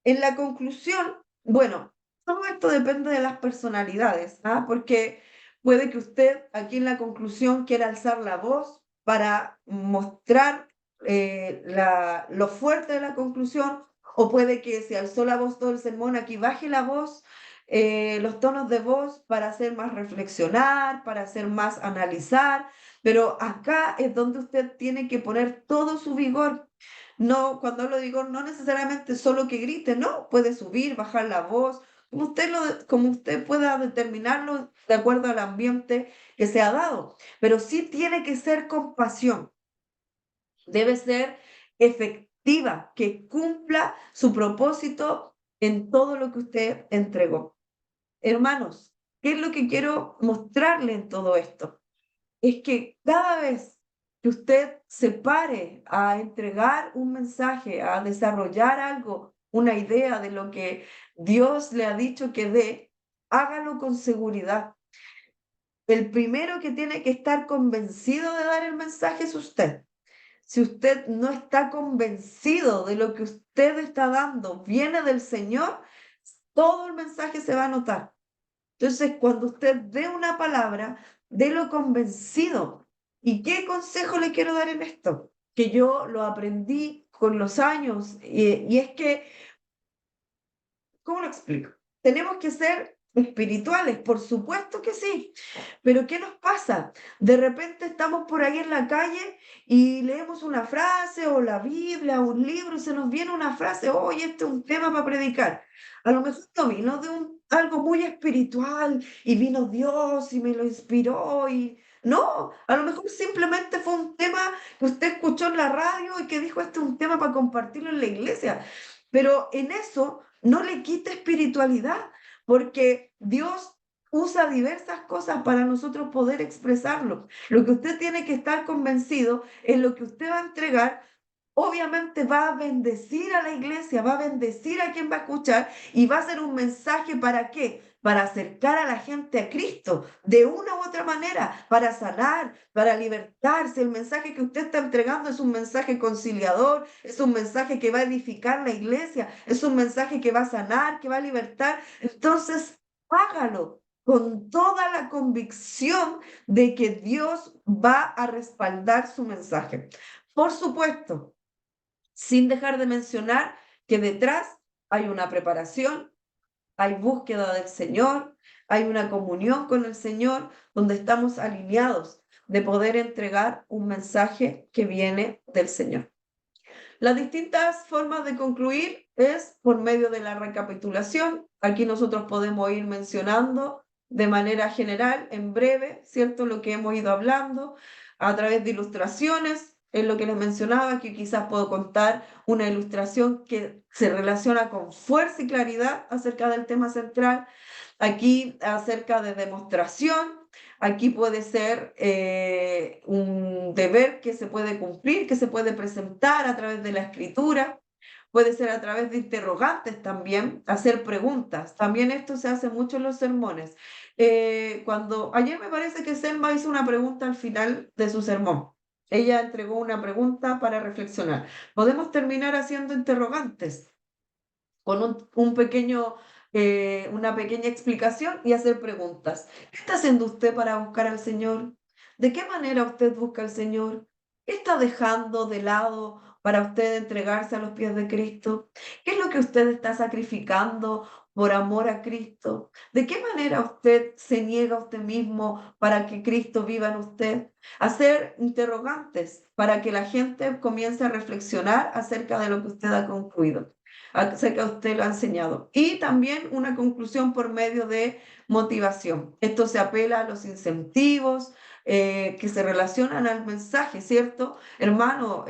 En la conclusión, bueno, todo esto depende de las personalidades, ¿ah? Porque puede que usted aquí en la conclusión quiera alzar la voz para mostrar lo fuerte de la conclusión, o puede que se alzó la voz todo el sermón, aquí baje la voz, los tonos de voz para hacer más reflexionar, para hacer más analizar, pero acá es donde usted tiene que poner todo su vigor, No, cuando lo digo, no necesariamente solo que grite, no, puede subir, bajar la voz, como usted pueda determinarlo de acuerdo al ambiente que se ha dado, pero sí tiene que ser con pasión, debe ser efectiva, que cumpla su propósito en todo lo que usted entregó. Hermanos, ¿qué es lo que quiero mostrarle en todo esto? Es que cada vez que usted se pare a entregar un mensaje, a desarrollar algo, una idea de lo que Dios le ha dicho que dé, hágalo con seguridad. El primero que tiene que estar convencido de dar el mensaje es usted. Si usted no está convencido de lo que usted está dando viene del Señor, todo el mensaje se va a notar. Entonces, cuando usted dé una palabra, délo convencido. ¿Y qué consejo le quiero dar en esto? Que yo lo aprendí con los años y es que, ¿cómo lo explico? Tenemos que ser espirituales, por supuesto que sí, pero ¿qué nos pasa? De repente estamos por ahí en la calle y leemos una frase o la Biblia o un libro y se nos viene una frase, oye, este es un tema para predicar. A lo mejor no vino de algo muy espiritual y vino Dios y me lo inspiró y no, a lo mejor simplemente fue un tema que usted escuchó en la radio y que dijo, este es un tema para compartirlo en la iglesia. Pero en eso no le quita espiritualidad, porque Dios usa diversas cosas para nosotros poder expresarlo. Lo que usted tiene que estar convencido es lo que usted va a entregar. Obviamente va a bendecir a la iglesia, va a bendecir a quien va a escuchar y va a ser un mensaje ¿para qué? Para acercar a la gente a Cristo de una u otra manera, para sanar, para libertarse. El mensaje que usted está entregando es un mensaje conciliador, es un mensaje que va a edificar la iglesia, es un mensaje que va a sanar, que va a libertar. Entonces, hágalo con toda la convicción de que Dios va a respaldar su mensaje. Por supuesto, sin dejar de mencionar que detrás hay una preparación, hay búsqueda del Señor, hay una comunión con el Señor, donde estamos alineados de poder entregar un mensaje que viene del Señor. Las distintas formas de concluir es por medio de la recapitulación. Aquí nosotros podemos ir mencionando de manera general, en breve, ¿cierto? Lo que hemos ido hablando a través de ilustraciones, es lo que les mencionaba, que quizás puedo contar una ilustración que se relaciona con fuerza y claridad acerca del tema central. Aquí acerca de demostración, aquí puede ser un deber que se puede cumplir, que se puede presentar a través de la escritura, puede ser a través de interrogantes también, hacer preguntas. También esto se hace mucho en los sermones. Ayer me parece que Selma hizo una pregunta al final de su sermón. Ella entregó una pregunta para reflexionar. Podemos terminar haciendo interrogantes con una pequeña explicación y hacer preguntas. ¿Qué está haciendo usted para buscar al Señor? ¿De qué manera usted busca al Señor? ¿Qué está dejando de lado para usted entregarse a los pies de Cristo? ¿Qué es lo que usted está sacrificando por amor a Cristo? ¿De qué manera usted se niega a usted mismo para que Cristo viva en usted? Hacer interrogantes para que la gente comience a reflexionar acerca de lo que usted ha concluido, acerca de usted lo ha enseñado. Y también una conclusión por medio de motivación. Esto se apela a los incentivos que se relacionan al mensaje, ¿cierto? Hermano,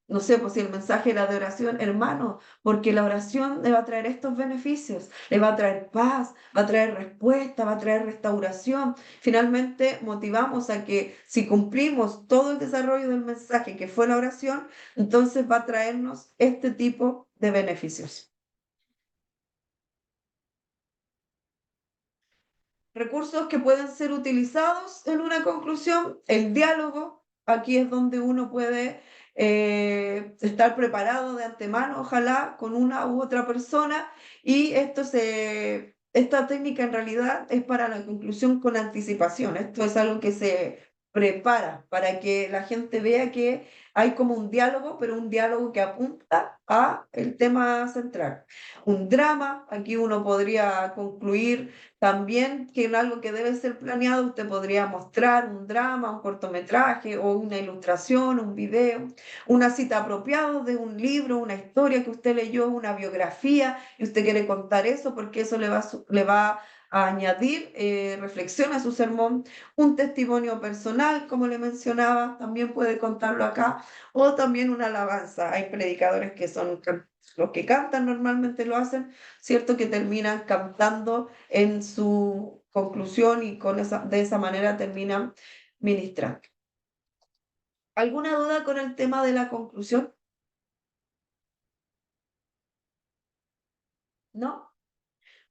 no sé, pues si el mensaje era de oración, hermano, porque la oración le va a traer estos beneficios, le va a traer paz, va a traer respuesta, va a traer restauración. Finalmente, motivamos a que si cumplimos todo el desarrollo del mensaje que fue la oración, entonces va a traernos este tipo de beneficios. Recursos que pueden ser utilizados en una conclusión, el diálogo. Aquí es donde uno puede estar preparado de antemano, ojalá con una u otra persona, y esta técnica en realidad es para la conclusión con anticipación. Esto es algo que se prepara para que la gente vea que hay como un diálogo, pero un diálogo que apunta a el tema central. Un drama, aquí uno podría concluir también que en algo que debe ser planeado, usted podría mostrar un drama, un cortometraje o una ilustración, un video, una cita apropiada de un libro, una historia que usted leyó, una biografía, y usted quiere contar eso porque eso le va a añadir reflexión a su sermón, un testimonio personal, como le mencionaba, también puede contarlo acá, o también una alabanza. Hay predicadores que son los que cantan, normalmente lo hacen, ¿cierto? Que terminan cantando en su conclusión y de esa manera terminan ministrando. ¿Alguna duda con el tema de la conclusión? ¿No?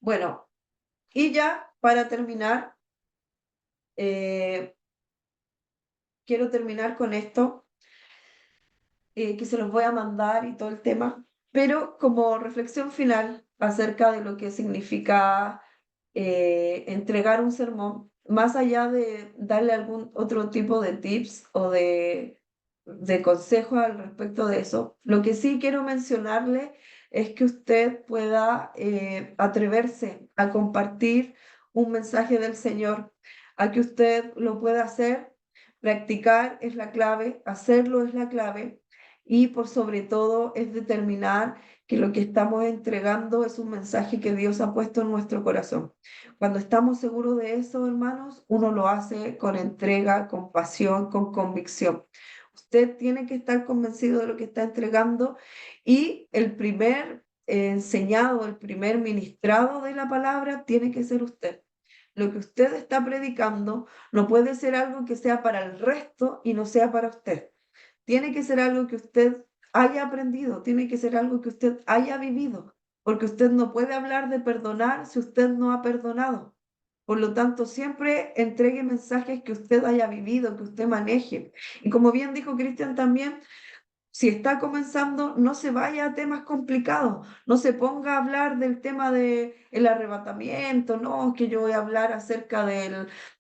Bueno, y ya para terminar, quiero terminar con esto, que se los voy a mandar y todo el tema, pero como reflexión final acerca de lo que significa entregar un sermón, más allá de darle algún otro tipo de tips o de consejos al respecto de eso, lo que sí quiero mencionarle es que usted pueda atreverse a compartir un mensaje del Señor, a que usted lo pueda hacer. Practicar es la clave, hacerlo es la clave, y por sobre todo es determinar que lo que estamos entregando es un mensaje que Dios ha puesto en nuestro corazón. Cuando estamos seguros de eso, hermanos, uno lo hace con entrega, con pasión, con convicción. Usted tiene que estar convencido de lo que está entregando, y el primer enseñado, el primer ministrado de la palabra tiene que ser usted. Lo que usted está predicando no puede ser algo que sea para el resto y no sea para usted. Tiene que ser algo que usted haya aprendido, tiene que ser algo que usted haya vivido, porque usted no puede hablar de perdonar si usted no ha perdonado. Por lo tanto, siempre entregue mensajes que usted haya vivido, que usted maneje. Y como bien dijo Cristian también, si está comenzando, no se vaya a temas complicados, no se ponga a hablar del tema del arrebatamiento, no, que yo voy a hablar acerca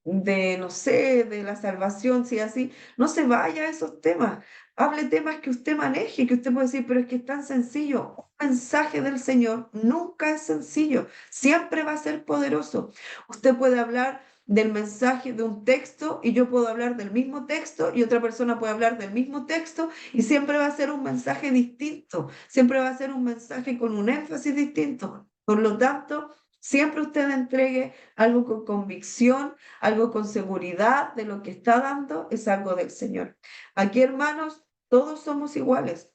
no sé, de la salvación, si así, no se vaya a esos temas, hable temas que usted maneje, que usted puede decir, pero es que es tan sencillo. Un mensaje del Señor nunca es sencillo, siempre va a ser poderoso. Usted puede hablar del mensaje de un texto y yo puedo hablar del mismo texto y otra persona puede hablar del mismo texto, y siempre va a ser un mensaje distinto, siempre va a ser un mensaje con un énfasis distinto. Por lo tanto, siempre usted entregue algo con convicción, algo con seguridad de lo que está dando es algo del Señor. Aquí, hermanos, todos somos iguales.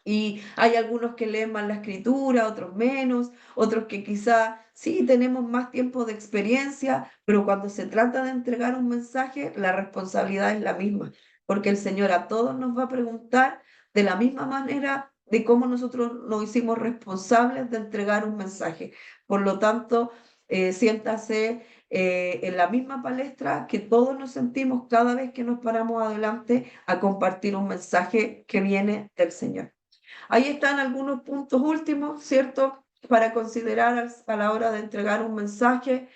Y hay algunos que leen más la escritura, otros menos, otros que quizá sí tenemos más tiempo de experiencia, pero cuando se trata de entregar un mensaje, la responsabilidad es la misma, porque el Señor a todos nos va a preguntar de la misma manera de cómo nosotros nos hicimos responsables de entregar un mensaje. Por lo tanto, siéntase en la misma palestra que todos nos sentimos cada vez que nos paramos adelante a compartir un mensaje que viene del Señor. Ahí están algunos puntos últimos, ¿cierto? Para considerar a la hora de entregar un mensaje.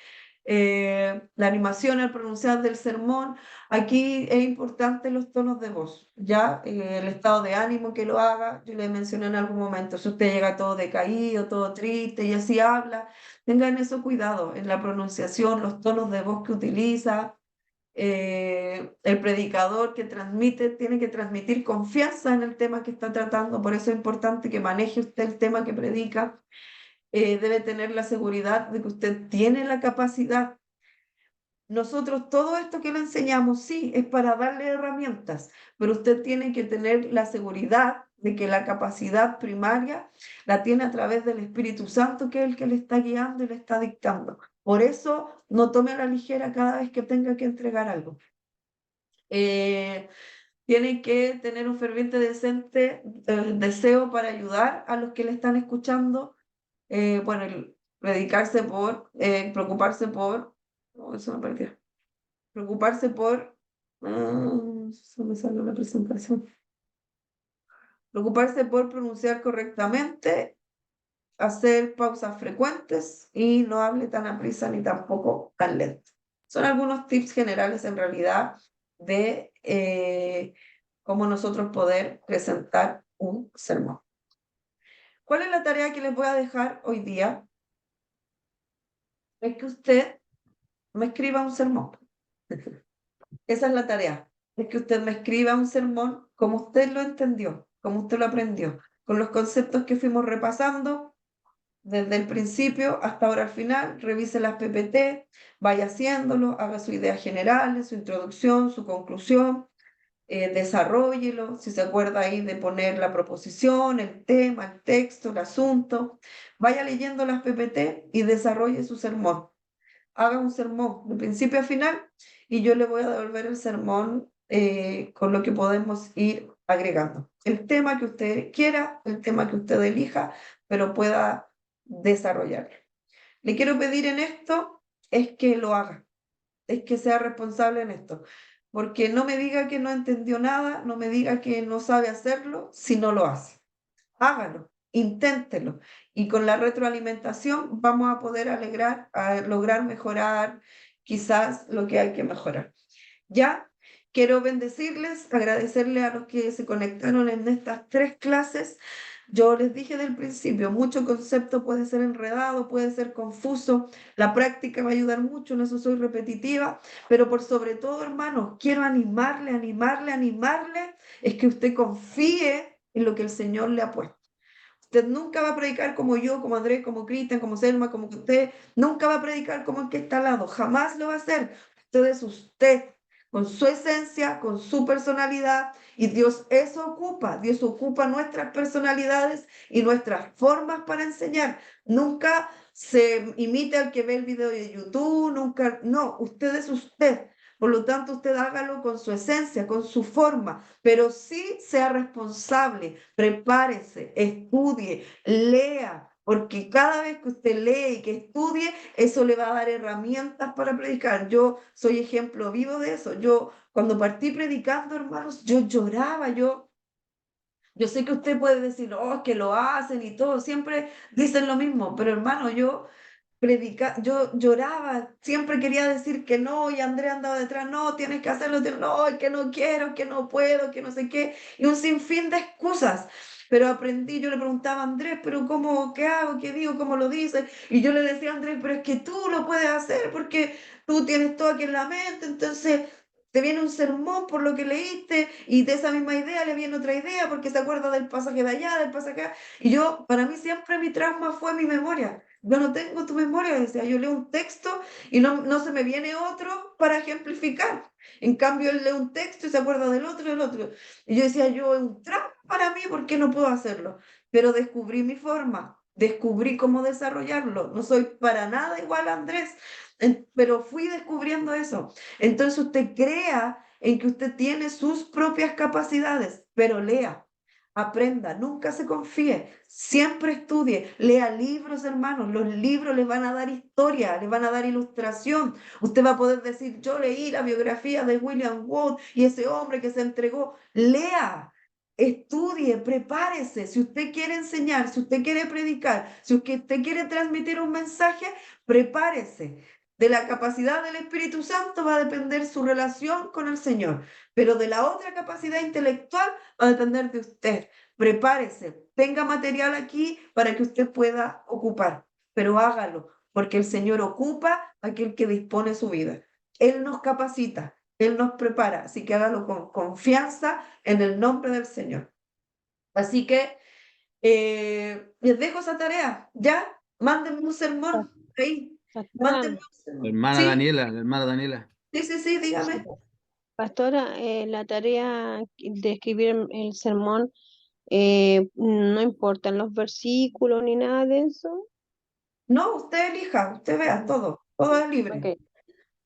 La animación al pronunciar del sermón. Aquí es importante los tonos de voz, ¿ya? El estado de ánimo que lo haga. Yo le mencioné en algún momento, si usted llega todo decaído, todo triste y así habla, tengan eso cuidado en la pronunciación, los tonos de voz que utiliza. El predicador que transmite tiene que transmitir confianza en el tema que está tratando, por eso es importante que maneje usted el tema que predica. Debe tener la seguridad de que usted tiene la capacidad. Nosotros todo esto que le enseñamos, sí, es para darle herramientas, pero usted tiene que tener la seguridad de que la capacidad primaria la tiene a través del Espíritu Santo, que es el que le está guiando y le está dictando. Por eso no tome a la ligera cada vez que tenga que entregar algo. Tiene que tener un ferviente deseo para ayudar a los que le están escuchando. Bueno, dedicarse preocuparse por, no, eso me perdió. Preocuparse por, se me salió la presentación. Preocuparse por pronunciar correctamente, hacer pausas frecuentes y no hable tan aprisa ni tampoco tan lento. Son algunos tips generales en realidad de cómo nosotros poder presentar un sermón. ¿Cuál es la tarea que les voy a dejar hoy día? Es que usted me escriba un sermón. Esa es la tarea. Es que usted me escriba un sermón como usted lo entendió, como usted lo aprendió, con los conceptos que fuimos repasando desde el principio hasta ahora al final. Revise las PPT, vaya haciéndolo, haga su idea general, su introducción, su conclusión, desarróllelo, si se acuerda ahí de poner la proposición, el tema, el texto, el asunto. Vaya leyendo las PPT y desarrolle su sermón. Haga un sermón de principio a final y yo le voy a devolver el sermón con lo que podemos ir agregando. El tema que usted quiera, el tema que usted elija, pero pueda desarrollar. Le quiero pedir en esto es que lo haga, es que sea responsable en esto, porque no me diga que no entendió nada, no me diga que no sabe hacerlo si no lo hace. Hágalo, inténtelo. Y con la retroalimentación vamos a poder lograr mejorar quizás lo que hay que mejorar. Ya, quiero bendecirles, agradecerles a los que se conectaron en estas 3 clases. Yo les dije del principio, mucho concepto puede ser enredado, puede ser confuso. La práctica va a ayudar mucho, en eso soy repetitiva, pero por sobre todo, hermanos, quiero animarle, es que usted confíe en lo que el Señor le ha puesto. Usted nunca va a predicar como yo, como Andrés, como Cristian, como Selma, como usted. Nunca va a predicar como el que está al lado. Jamás lo va a hacer. Usted es usted, con su esencia, con su personalidad. Y Dios eso ocupa. Dios ocupa nuestras personalidades y nuestras formas para enseñar. Nunca se imite al que ve el video de YouTube. Nunca. No, usted es usted. Por lo tanto, usted hágalo con su esencia, con su forma, pero sí sea responsable, prepárese, estudie, lea, porque cada vez que usted lee y que estudie, eso le va a dar herramientas para predicar. Yo soy ejemplo vivo de eso. Yo, cuando partí predicando, hermanos, yo lloraba, yo sé que usted puede decir, oh, es que lo hacen y todo, siempre dicen lo mismo, pero hermano, yo lloraba, siempre quería decir que no, y Andrea andaba detrás, no, tienes que hacerlo, no, es que no quiero, que no puedo, que no sé qué, y un sinfín de excusas. Pero aprendí, yo le preguntaba a Andrés, pero ¿cómo, qué hago, qué digo, cómo lo dices? Y yo le decía a Andrés, pero es que tú lo puedes hacer porque tú tienes todo aquí en la mente, entonces te viene un sermón por lo que leíste y de esa misma idea le viene otra idea porque se acuerda del pasaje de allá, del pasaje acá. Y yo, para mí siempre mi trauma fue mi memoria. Yo no tengo tu memoria, decía, yo leo un texto y no se me viene otro para ejemplificar. En cambio, él lee un texto y se acuerda del otro y del otro. Y yo decía, yo es un trauma para mí, ¿por qué no puedo hacerlo? Pero descubrí mi forma, descubrí cómo desarrollarlo. No soy para nada igual a Andrés, pero fui descubriendo eso. Entonces usted crea en que usted tiene sus propias capacidades, pero lea, aprenda, nunca se confíe, siempre estudie, lea libros, hermanos. Los libros les van a dar historia, les van a dar ilustración. Usted va a poder decir, yo leí la biografía de William Wood y ese hombre que se entregó. Lea, estudie, prepárese. Si usted quiere enseñar, si usted quiere predicar, si usted quiere transmitir un mensaje, prepárese. De la capacidad del Espíritu Santo va a depender su relación con el Señor, pero de la otra capacidad intelectual va a depender de usted. Prepárese, tenga material aquí para que usted pueda ocupar, pero hágalo, porque el Señor ocupa a aquel que dispone su vida. Él nos capacita, Él nos prepara, así que hágalo con confianza en el nombre del Señor. Así que les dejo esa tarea, ¿ya? Mándenme un sermón ahí, mándenme un sermón. Sí, La hermana Daniela. sí, dígame. Pastora, la tarea de escribir el sermón, no importan los versículos ni nada de eso. No, usted elija, usted vea todo es libre. Ok,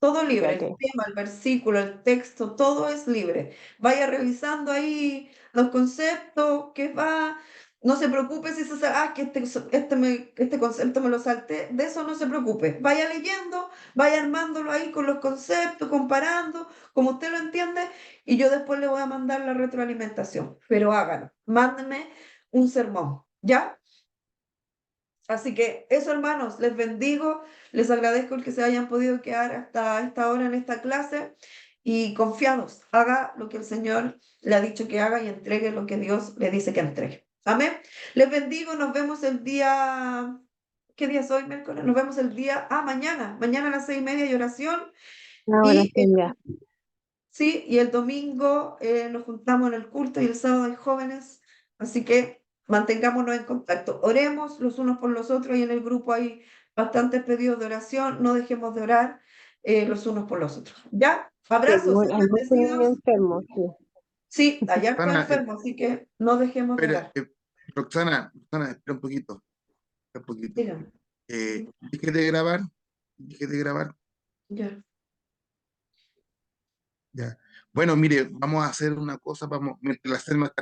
Todo libre, ya, el ok. tema, el versículo, el texto, todo es libre. Vaya revisando ahí los conceptos que va. No se preocupe si se sabe, que este concepto me lo salté. De eso no se preocupe. Vaya leyendo, vaya armándolo ahí con los conceptos, comparando, como usted lo entiende, y yo después le voy a mandar la retroalimentación. Pero hágalo. Mándenme un sermón, ¿ya? Así que eso, hermanos, les bendigo, les agradezco el que se hayan podido quedar hasta esta hora en esta clase y confiados. Haga lo que el Señor le ha dicho que haga y entregue lo que Dios le dice que entregue. Amén. Les bendigo, nos vemos el día, ¿qué día es hoy, miércoles? Nos vemos el día, mañana a las 6:30 hay oración. Ahora Y sí, ya. sí, y el domingo nos juntamos en el culto y el sábado hay jóvenes, así que mantengámonos en contacto. Oremos los unos por los otros y en el grupo hay bastantes pedidos de oración, no dejemos de orar los unos por los otros. ¿Ya? Sí, Abrazos, sean hay muchos niños bendecidos. enfermos, sí. Sí, hay hartos Roxana, enfermos, así que no dejemos de espera, orar. Roxana, espera un poquito, espera un poquito. Díganme. Deje de grabar, deje de grabar. Ya. Ya. Bueno, mire, vamos a hacer una cosa, mientras la Selma está